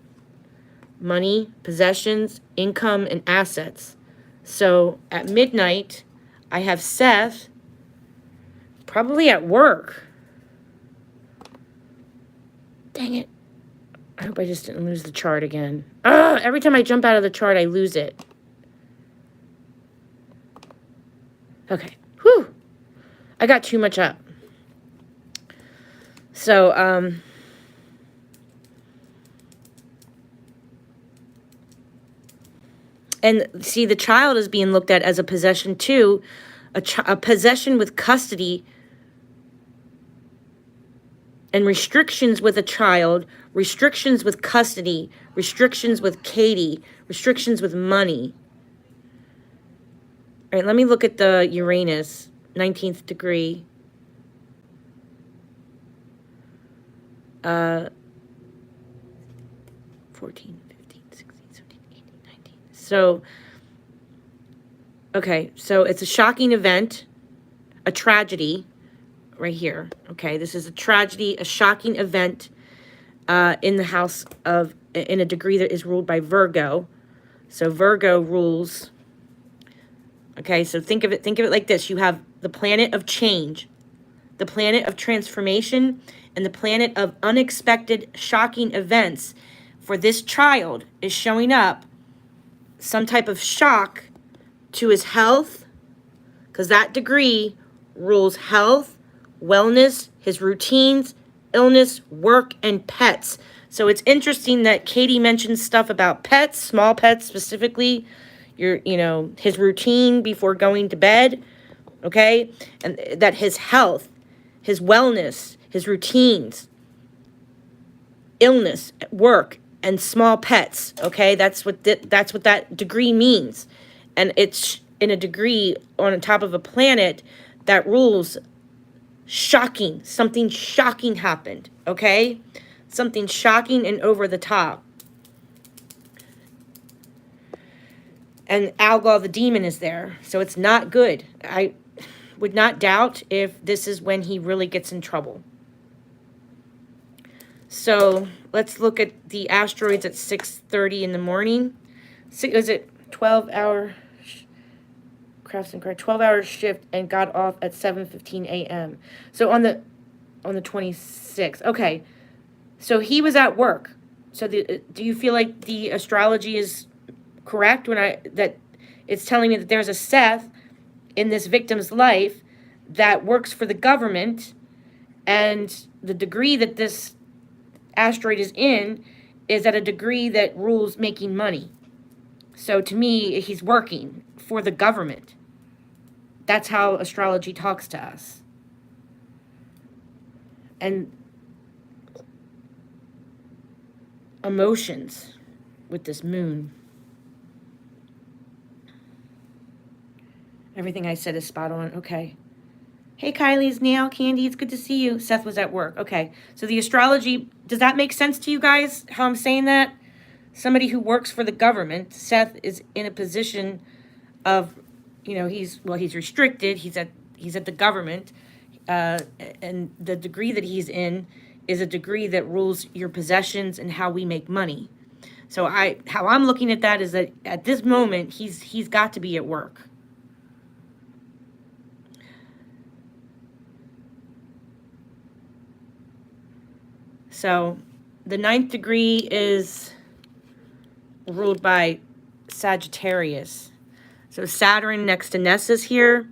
Money, possessions, income, and assets. So at midnight, I have Seth probably at work. Dang it. I hope I just didn't lose the chart again. Ugh, every time I jump out of the chart, I lose it. Okay. Whew. I got too much up. So, and see, the child is being looked at as a possession too, a possession with custody and restrictions with a child, restrictions with custody, restrictions with Katie, restrictions with money. All right, let me look at the Uranus, 19th degree. 14, 15, 16, 17, 18, 19. So, okay, so it's a shocking event, a tragedy, right here. Okay, this is a tragedy, a shocking event in the house of, in a degree that is ruled by Virgo. So Virgo rules. Okay, so think of it like this. You have the planet of change, the planet of transformation, and the planet of unexpected, shocking events. For this child is showing up some type of shock to his health, because that degree rules health, wellness, his routines, illness, work, and pets. So it's interesting that Katie mentions stuff about pets, small pets specifically, his routine before going to bed, okay? And that his health, his wellness, his routines, illness, work, and small pets, okay? That's what that degree means. And it's in a degree on top of a planet that rules shocking. Something shocking happened, okay? Something shocking and over the top. And Algol the demon is there, so it's not good. I would not doubt if this is when he really gets in trouble. So let's look at the asteroids at 6:30 in the morning. Is it 12-hour crafts and craft 12-hour shift and got off at 7:15 a.m. So on the 26th. Okay, so he was at work. So do you feel like the astrology is correct that it's telling me that there's a Seth in this victim's life that works for the government, and the degree that this asteroid is in is at a degree that rules making money. So to me, he's working for the government. That's how astrology talks to us. And emotions with this moon. Everything I said is spot on. Okay. Hey, Kylie's Nail Candy. It's good to see you. Seth was at work. Okay. So the astrology, does that make sense to you guys, how I'm saying that? somebody who works for the government. Seth is in a position of, he's restricted. He's at the government, and the degree that he's in is a degree that rules your possessions and how we make money. So how I'm looking at that is that at this moment he's got to be at work. So the 9th degree is ruled by Sagittarius. So Saturn next to Nessus here.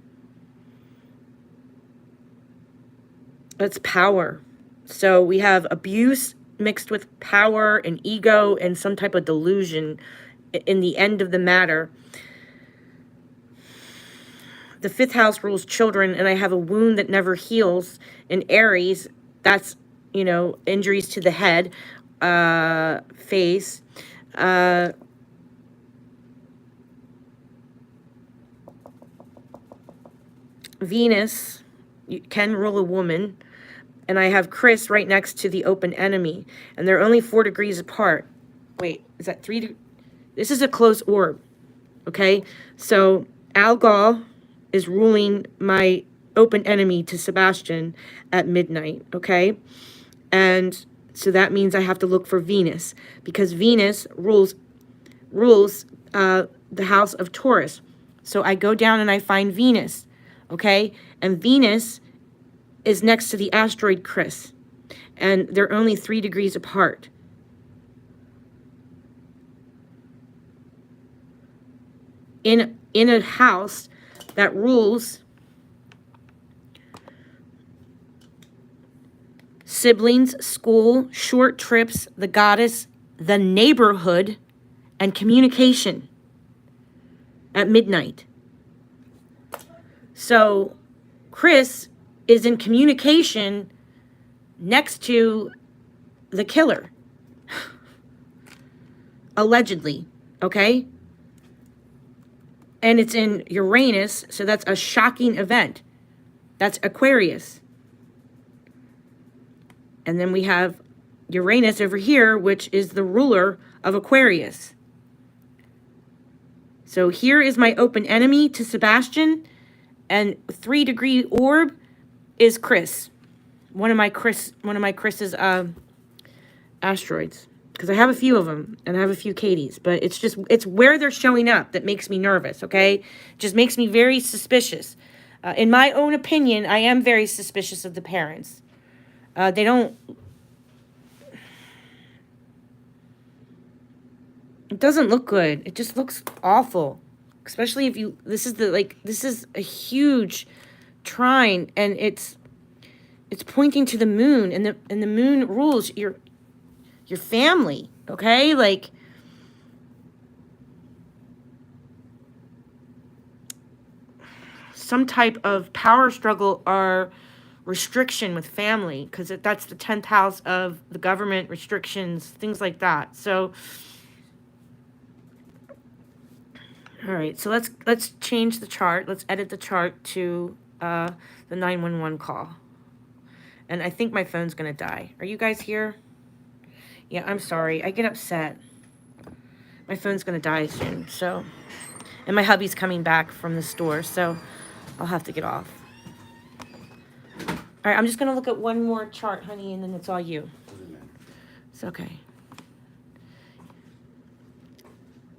That's power. So we have abuse mixed with power and ego and some type of delusion in the end of the matter. The 5th house rules children, and I have a wound that never heals in Aries. That's, injuries to the head, face. Venus can rule a woman. And I have Chris right next to the open enemy. And they're only 4 degrees apart. Wait, is that 3? This is a close orb. Okay? So Algol is ruling my open enemy to Sebastian at midnight. Okay? And so that means I have to look for Venus. Because Venus rules the house of Taurus. So I go down and I find Venus. Okay? And Venus is next to the asteroid Chris, and they're only 3 degrees apart. In a house that rules siblings, school, short trips, the goddess, the neighborhood, and communication at midnight. So Chris is in communication next to the killer. Allegedly, okay? And it's in Uranus, so that's a shocking event. That's Aquarius. And then we have Uranus over here, which is the ruler of Aquarius. So here is my open enemy to Sebastian, and 3-degree orb is Chris, one of my Chris's asteroids, because I have a few of them and I have a few Katie's, but it's where they're showing up that makes me nervous. Okay, just makes me very suspicious. In my own opinion, I am very suspicious of the parents. They don't. It doesn't look good. It just looks awful, especially if you. This is a huge trine, and it's pointing to the moon, and the moon rules your family, okay? Like, some type of power struggle or restriction with family, because that's the 10th house of the government, restrictions, things like that. So all right, so let's change the chart. Let's edit the chart to the 911 call. And I think my phone's going to die. Are you guys here? Yeah, I'm sorry. I get upset. My phone's going to die soon. So, and my hubby's coming back from the store, so I'll have to get off. All right, I'm just going to look at one more chart, honey, and then it's all you. It's okay.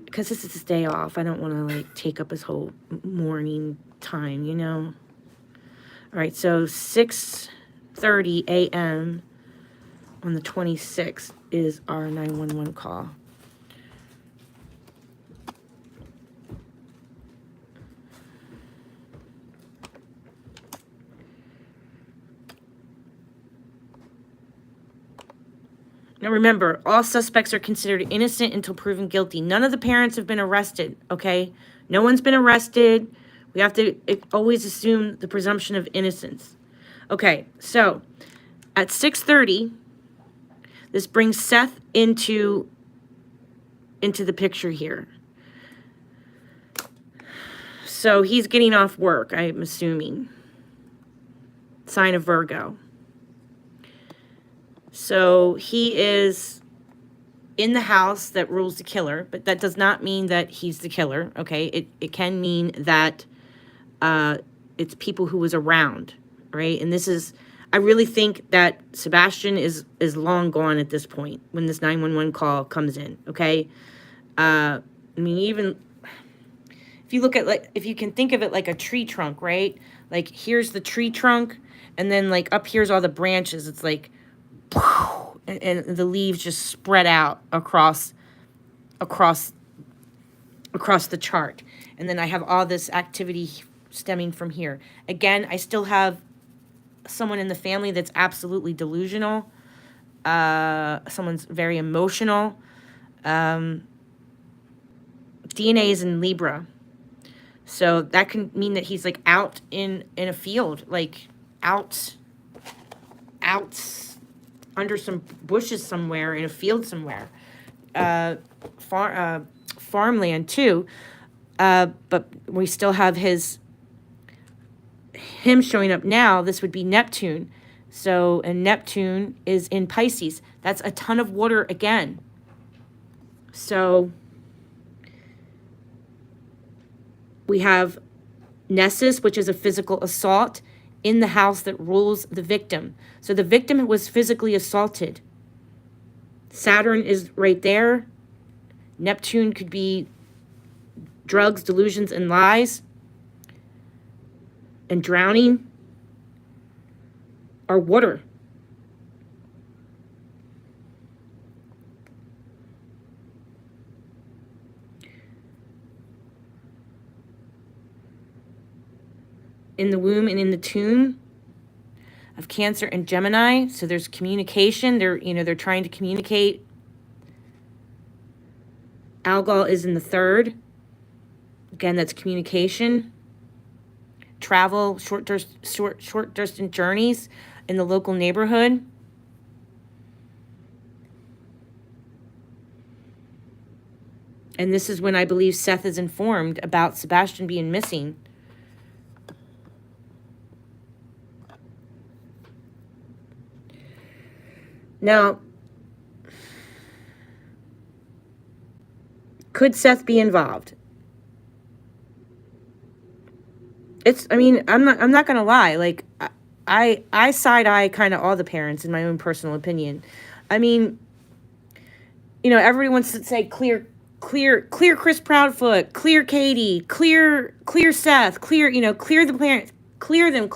Because this is his day off. I don't want to, like, take up his whole morning time, you know? All right, so 6:30 a.m. on the 26th is our 911 call. Now remember, all suspects are considered innocent until proven guilty. None of the parents have been arrested, okay? No one's been arrested. We have to always assume the presumption of innocence. Okay, so at 6:30, this brings Seth into the picture here. So he's getting off work, I'm assuming. Sign of Virgo. So he is in the house that rules the killer, but that does not mean that he's the killer, okay? It can mean that it's people who was around, right? And this is, I really think that Sebastian is long gone at this point when this 911 call comes in, okay? I mean, even if you look at, like, if you can think of it like a tree trunk, right? Like, here's the tree trunk, and then, like, up here's all the branches. It's like, and the leaves just spread out across the chart. And then I have all this activity stemming from here. Again, I still have someone in the family that's absolutely delusional. Someone's very emotional. DNA is in Libra. So that can mean that he's like out in a field, like out under some bushes somewhere, in a field somewhere. Farmland too. But we still have him showing up now. This would be Neptune. So, and Neptune is in Pisces. That's a ton of water again. So we have Nessus, which is a physical assault, in the house that rules the victim. So the victim was physically assaulted. Saturn is right there. Neptune could be drugs, delusions, and lies. And drowning. Or water. In the womb and in the tomb of Cancer and Gemini. So there's communication. They're trying to communicate. Algol is in the third. Again, that's communication. Travel, short distance journeys in the local neighborhood. And this is when I believe Seth is informed about Sebastian being missing. Now, could Seth be involved? I'm not gonna lie. Like, I side eye kind of all the parents in my own personal opinion. I mean, everybody wants to say clear Chris Proudfoot, clear Katie, clear Seth, clear the parents, clear them.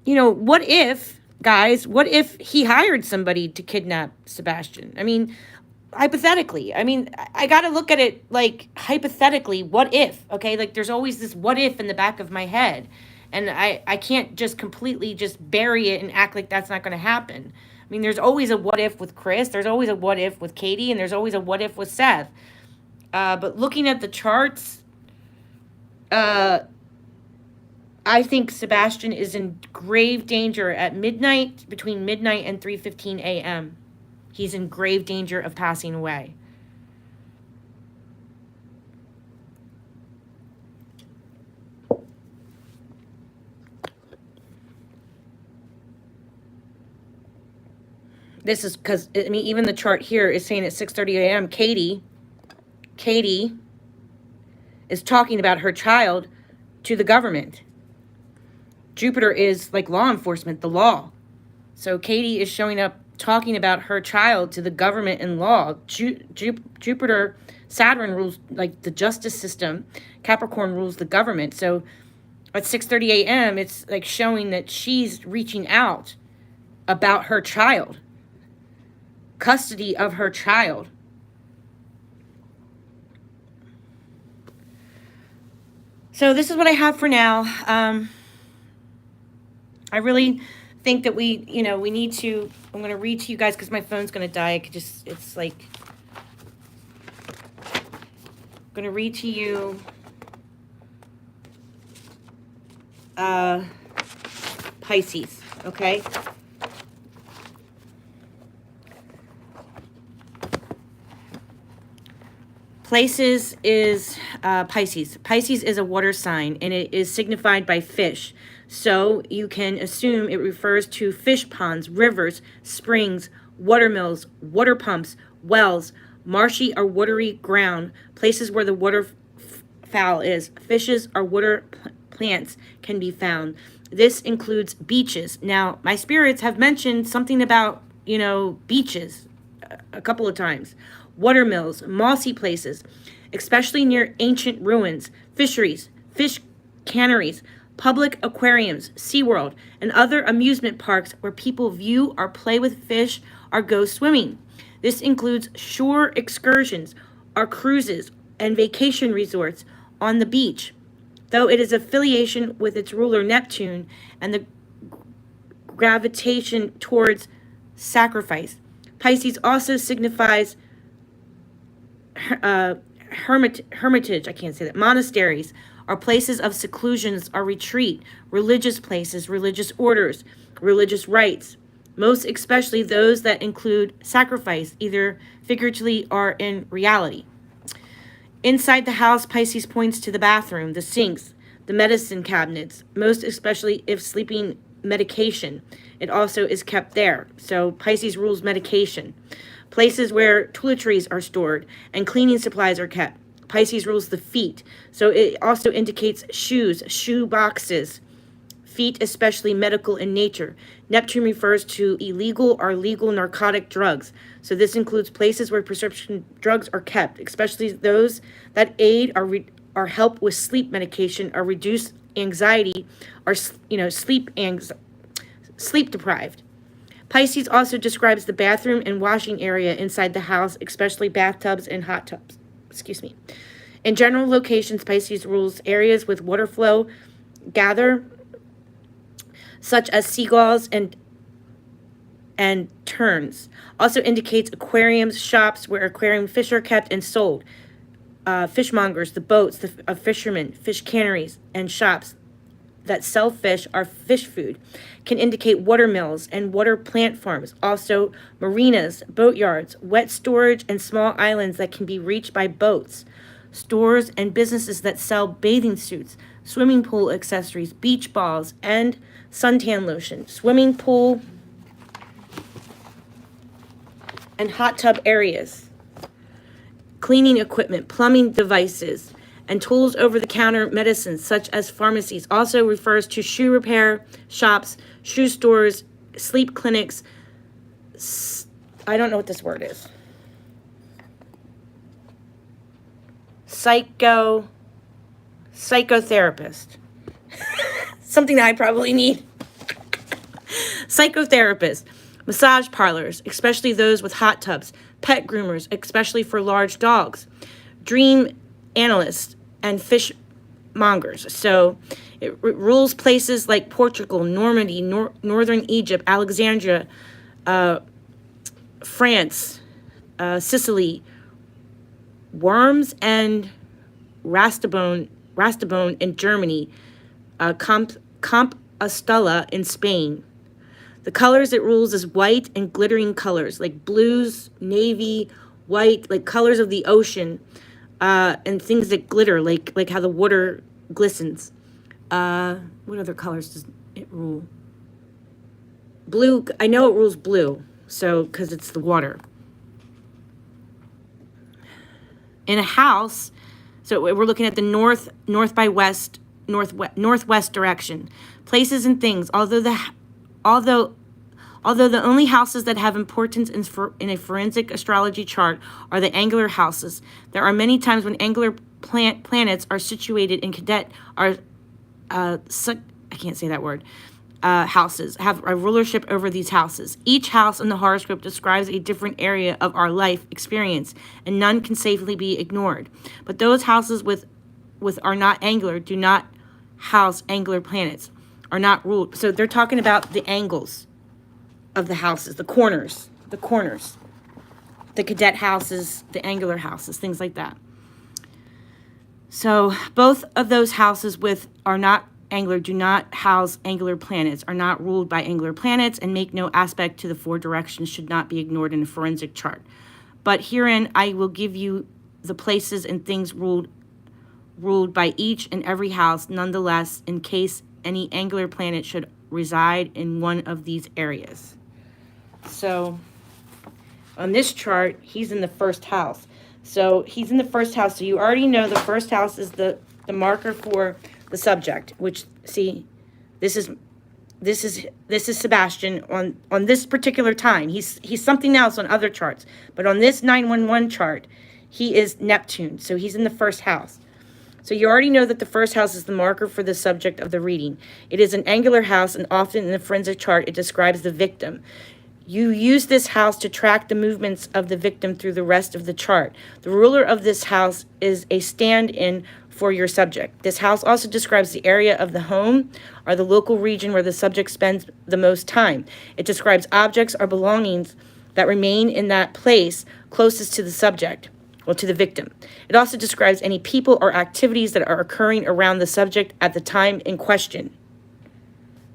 What if, guys, what if he hired somebody to kidnap Sebastian? I mean, hypothetically. I mean, I got to look at it like hypothetically, what if, okay? Like, there's always this what if in the back of my head. And I can't just completely just bury it and act like that's not going to happen. I mean, there's always a what if with Chris. There's always a what if with Katie. And there's always a what if with Seth. But looking at the charts, I think Sebastian is in grave danger at midnight, between midnight and 3:15 a.m. He's in grave danger of passing away. This is because, even the chart here is saying at 6:30 a.m., Katie is talking about her child to the government. Jupiter is like law enforcement, the law. So Katie is showing up talking about her child to the government and law. Jupiter, Saturn rules like the justice system. Capricorn rules the government. So at 6:30 a.m., it's like showing that she's reaching out about her child. Custody of her child. So this is what I have for now. I really think that we need to, I'm going to read to you guys because my phone's going to die. It's like, I'm going to read to you Pisces, okay? Places is Pisces. Pisces is a water sign, and it is signified by fish. So you can assume it refers to fish ponds, rivers, springs, water mills, water pumps, wells, marshy or watery ground, places where the waterfowl is, fishes or water plants can be found. This includes beaches. Now, my spirits have mentioned something about, beaches a couple of times. Water mills, mossy places, especially near ancient ruins, fisheries, fish canneries, public aquariums, SeaWorld, and other amusement parks where people view or play with fish or go swimming. This includes shore excursions or cruises and vacation resorts on the beach, though it is affiliation with its ruler Neptune and the gravitation towards sacrifice. Pisces also signifies hermitage, I can't say that, monasteries are places of seclusions or retreat, religious places, religious orders, religious rites, most especially those that include sacrifice, either figuratively or in reality. Inside the house, Pisces points to the bathroom, the sinks, the medicine cabinets, most especially if sleeping medication. It also is kept there. So Pisces rules medication. Places where toiletries are stored and cleaning supplies are kept. Pisces rules the feet. So it also indicates shoes, shoe boxes, feet especially medical in nature. Neptune refers to illegal or legal narcotic drugs. So this includes places where prescription drugs are kept, especially those that aid or help with sleep medication or reduce anxiety or sleep deprived. Pisces also describes the bathroom and washing area inside the house, especially bathtubs and hot tubs. In general locations, Pisces rules areas with water flow gather, such as seagulls and terns. Also indicates aquariums, shops where aquarium fish are kept and sold. Fishmongers, the boats of fishermen, fish canneries, and shops that sell fish or fish food. Can indicate water mills and water plant farms. Also marinas, boatyards, wet storage, and small islands that can be reached by boats. Stores and businesses that sell bathing suits, swimming pool accessories, beach balls, and suntan lotion. Swimming pool and hot tub areas. Cleaning equipment, plumbing devices, and tools over-the-counter medicines such as pharmacies. Also refers to shoe repair shops, shoe stores, sleep clinics. I don't know what this word is. Psychotherapist. Something that I probably need. Psychotherapist. Massage parlors, especially those with hot tubs. Pet groomers, especially for large dogs. Dream analysts and fishmongers. So it rules places like Portugal, Normandy, northern Egypt, Alexandria, France, Sicily, Worms and Ratisbon in Germany, Compostela in Spain. The colors it rules is white and glittering colors like blues, navy, white, like colors of the ocean, and things that glitter, like how the water glistens. What other colors does it rule? Blue, I know it rules blue, so because it's the water. In a house, so we're looking at the northwest direction. Places and things, although the only houses that have importance in a forensic astrology chart are the angular houses. There are many times when angular planets are situated in cadet I can't say that word. Houses have a rulership over these houses. Each house in the horoscope describes a different area of our life experience, and none can safely be ignored. But those houses with are not angular do not house angular planets, are not ruled. So they're talking about the angles of the houses, the corners, the cadet houses, the angular houses, things like that. So both of those houses are not angular do not house angular planets, are not ruled by angular planets, and make no aspect to the four directions, should not be ignored in a forensic chart. But herein I will give you the places and things ruled by each and every house, nonetheless, in case any angular planet should reside in one of these areas. So On this chart, he's in the first house. So he's in the first house. So you already know the first house is the marker for the subject, which, see, this is Sebastian on this particular time. He's something else on other charts. But on this 911 chart, he is Neptune. So he's in the first house. So you already know that the first house is the marker for the subject of the reading. It is an angular house, and often in the forensic chart, it describes the victim. You use this house to track the movements of the victim through the rest of the chart. The ruler of this house is a stand-in for your subject. This house also describes the area of the home or the local region where the subject spends the most time. It describes objects or belongings that remain in that place closest to the subject, well, to the victim. It also describes any people or activities that are occurring around the subject at the time in question.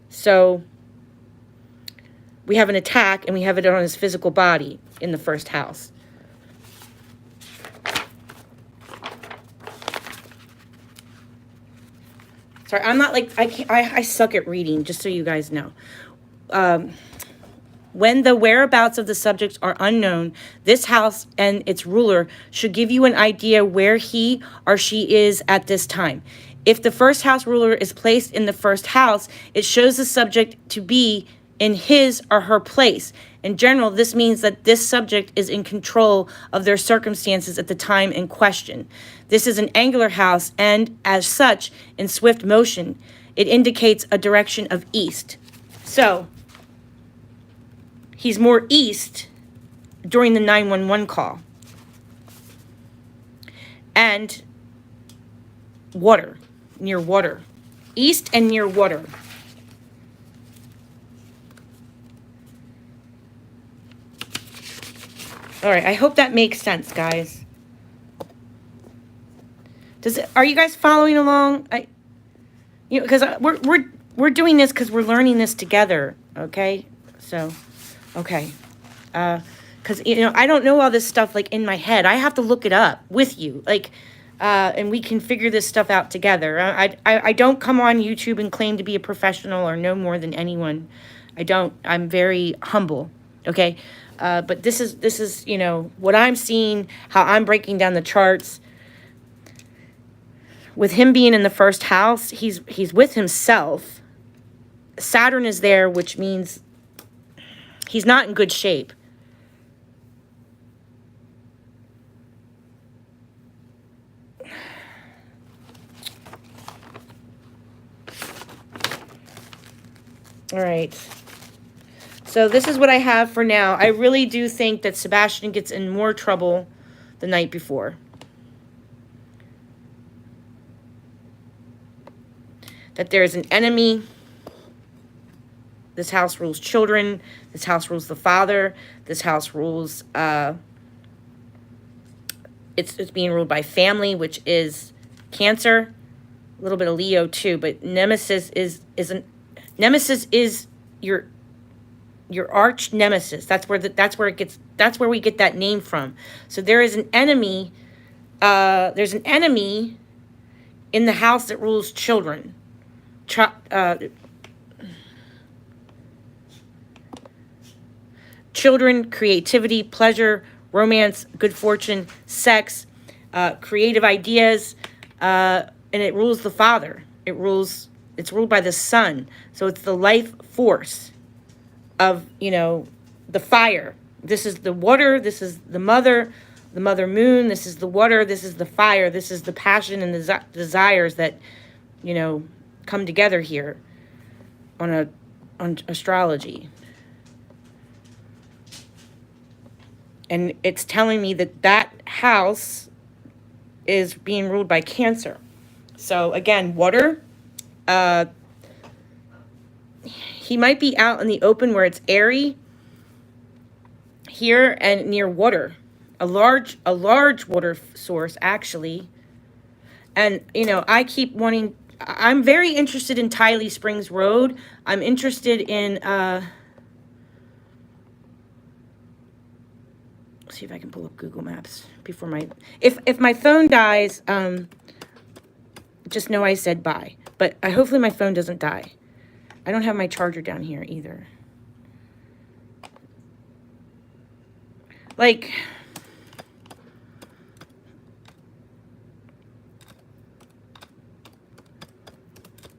So we have an attack, and we have it on his physical body in the first house. Sorry, I'm not like, I suck at reading, just so you guys know. When the whereabouts of the subjects are unknown, this house and its ruler should give you an idea where he or she is at this time. If the first house ruler is placed in the first house, it shows the subject to be in his or her place. In general, this means that this subject is in control of their circumstances at the time in question. This is an angular house, and as such, in swift motion, it indicates a direction of east. So he's more east during the 911 call. And water, near water. East and near water. All right, I hope that makes sense, guys. Are you guys following along? Because we're doing this because we're learning this together, okay? So, okay. Because, I don't know all this stuff, like, in my head. I have to look it up with you, like, and we can figure this stuff out together. I don't come on YouTube and claim to be a professional or know more than anyone. I don't. I'm very humble, okay? But this is, what I'm seeing, how I'm breaking down the charts. With him being in the first house, he's with himself. Saturn is there, which means he's not in good shape. All right. So this is what I have for now. I really do think that Sebastian gets in more trouble the night before. That there is an enemy. This house rules children. This house rules the father. This house rules, it's being ruled by family, which is Cancer. A little bit of Leo too, but Nemesis is your arch nemesis. That's where we get that name from. So there is an enemy. There's an enemy in the house that rules children. Children, creativity, pleasure, romance, good fortune, sex, creative ideas, and it rules the father. It's ruled by the sun. So it's the life force of, the fire. This is the water, this is the mother moon, this is the water, this is the fire, this is the passion and the desires that, come together here on astrology. And it's telling me that house is being ruled by Cancer. So again, water, he might be out in the open where it's airy here and near water, a large water source actually. And I keep wanting, I'm very interested in Tiley Springs Road. I'm interested in let's see if I can pull up Google Maps before if my phone dies, just know I said bye. But hopefully my phone doesn't die. I don't have my charger down here either. Like,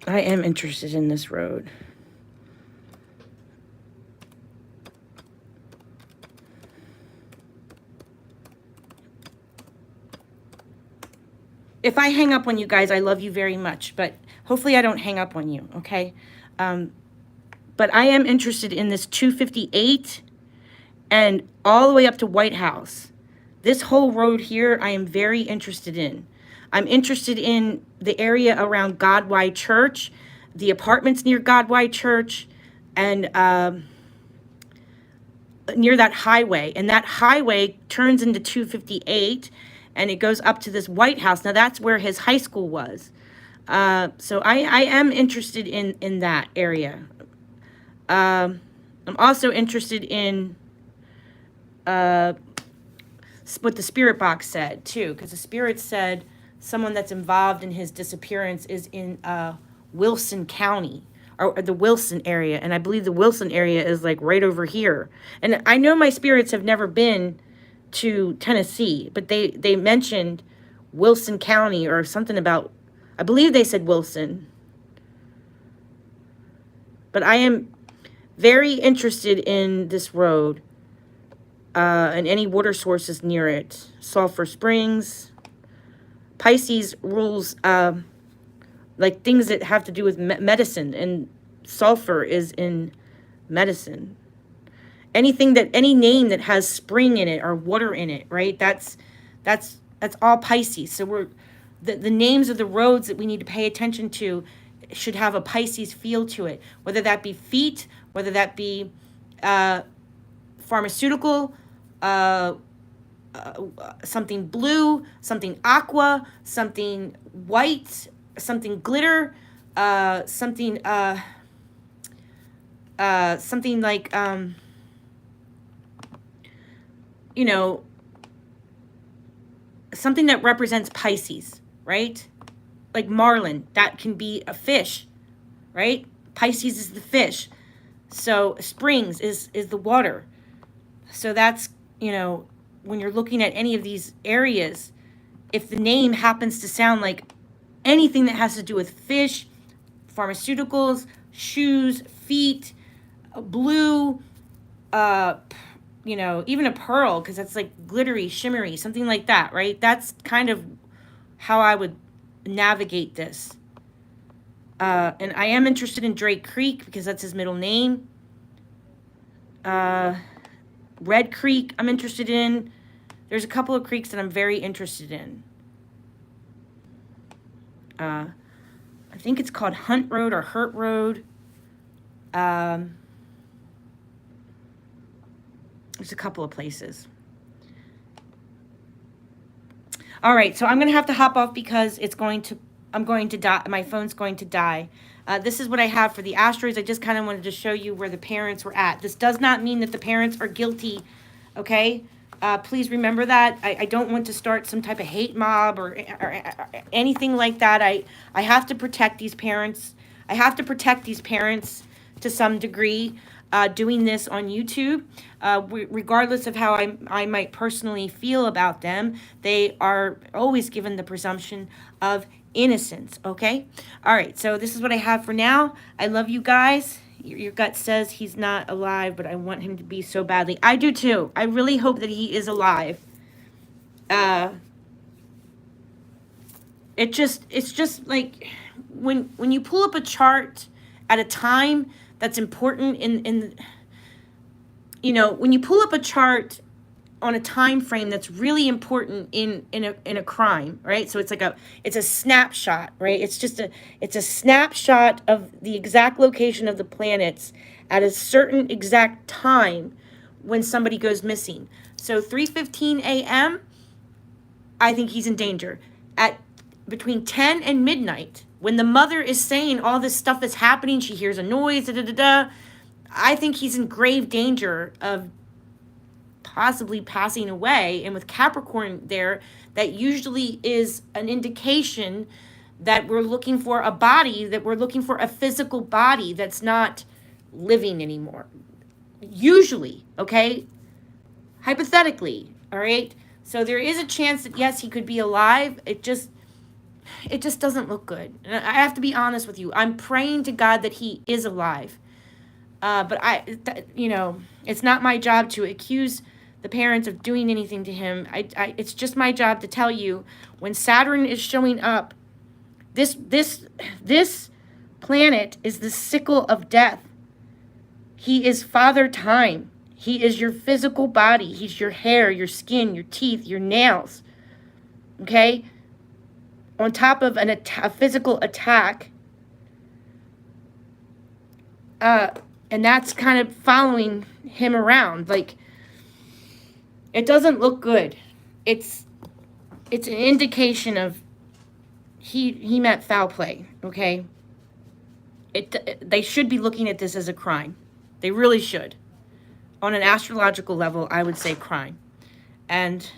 I am interested in this road. If I hang up on you guys, I love you very much, but hopefully I don't hang up on you, okay? But I am interested in this 258 and all the way up to White House. This whole road here, I am very interested in. I'm interested in the area around Godwide Church, the apartments near Godwide Church, and near that highway. And that highway turns into 258, and it goes up to this White House. Now, that's where his high school was. So I am interested in that area. I'm also interested in what the spirit box said, too, because the spirit said someone that's involved in his disappearance is in Wilson County, or the Wilson area, and I believe the Wilson area is like right over here. And I know my spirits have never been to Tennessee, but they mentioned Wilson County or something about, I believe they said Wilson. But I am very interested in this road and any water sources near it. Sulphur Springs. Pisces rules like things that have to do with medicine, and sulfur is in medicine. Anything that, any name that has spring in it or water in it, right? That's all Pisces. So we're the names of the roads that we need to pay attention to should have a Pisces feel to it, whether that be feet, whether that be pharmaceutical, something blue, something aqua, something white, something glitter, something like you know, something that represents Pisces, right? Like marlin, that can be a fish, right? Pisces is the fish. So springs is the water. So that's, you know, when you're looking at any of these areas, if the name happens to sound like anything that has to do with fish, pharmaceuticals, shoes, feet, blue, you know, even a pearl, because that's like glittery, shimmery, something like that, right? That's kind of how I would navigate this. And I am interested in Drake Creek because that's his middle name. Red Creek, I'm interested in. There's a couple of creeks that I'm very interested in. I think it's called Hunt Road or Hurt Road. There's a couple of places. All right, so I'm going to have to hop off because I'm going to die. My phone's going to die. This is what I have for the asteroids. I just kind of wanted to show you where the parents were at. This does not mean that the parents are guilty, okay? Please remember that. I don't want to start some type of hate mob or anything like that. I have to protect these parents. I have to protect these parents to some degree doing this on YouTube. Regardless of how I might personally feel about them, they are always given the presumption of innocence, okay? All right, so this is what I have for now. I love you guys. Your gut says he's not alive, but I want him to be so badly. I do too. I really hope that he is alive. It's just like when you pull up a chart at a time that's important in you know, when you pull up a chart on a time frame that's really important in a crime, right? So it's like it's a snapshot, right? It's a snapshot of the exact location of the planets at a certain exact time when somebody goes missing. So 3:15 a.m., I think he's in danger. At between 10 and midnight, when the mother is saying all this stuff is happening, she hears a noise, I think he's in grave danger of possibly passing away. And with Capricorn there, that usually is an indication that we're looking for a body, that we're looking for a physical body that's not living anymore. Usually, okay? Hypothetically, all right? So there is a chance that, yes, he could be alive. It just doesn't look good. And I have to be honest with you. I'm praying to God that he is alive. But it's not my job to accuse the parents of doing anything to him. It's just my job to tell you, when Saturn is showing up, this planet is the sickle of death. He is Father Time. He is your physical body. He's your hair, your skin, your teeth, your nails. Okay? On top of a physical attack. And that's kind of following him around. Like, it doesn't look good. It's an indication of he meant foul play, okay? They should be looking at this as a crime. They really should. On an astrological level, I would say crime. And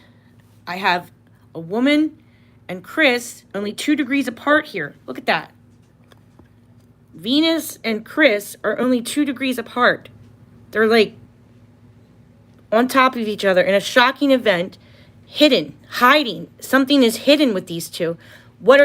I have a woman and Chris only 2 degrees apart here. Look at that. Venus and Chris are only 2 degrees apart. They're like on top of each other in a shocking event, hidden, hiding. Something is hidden with these two. What are they?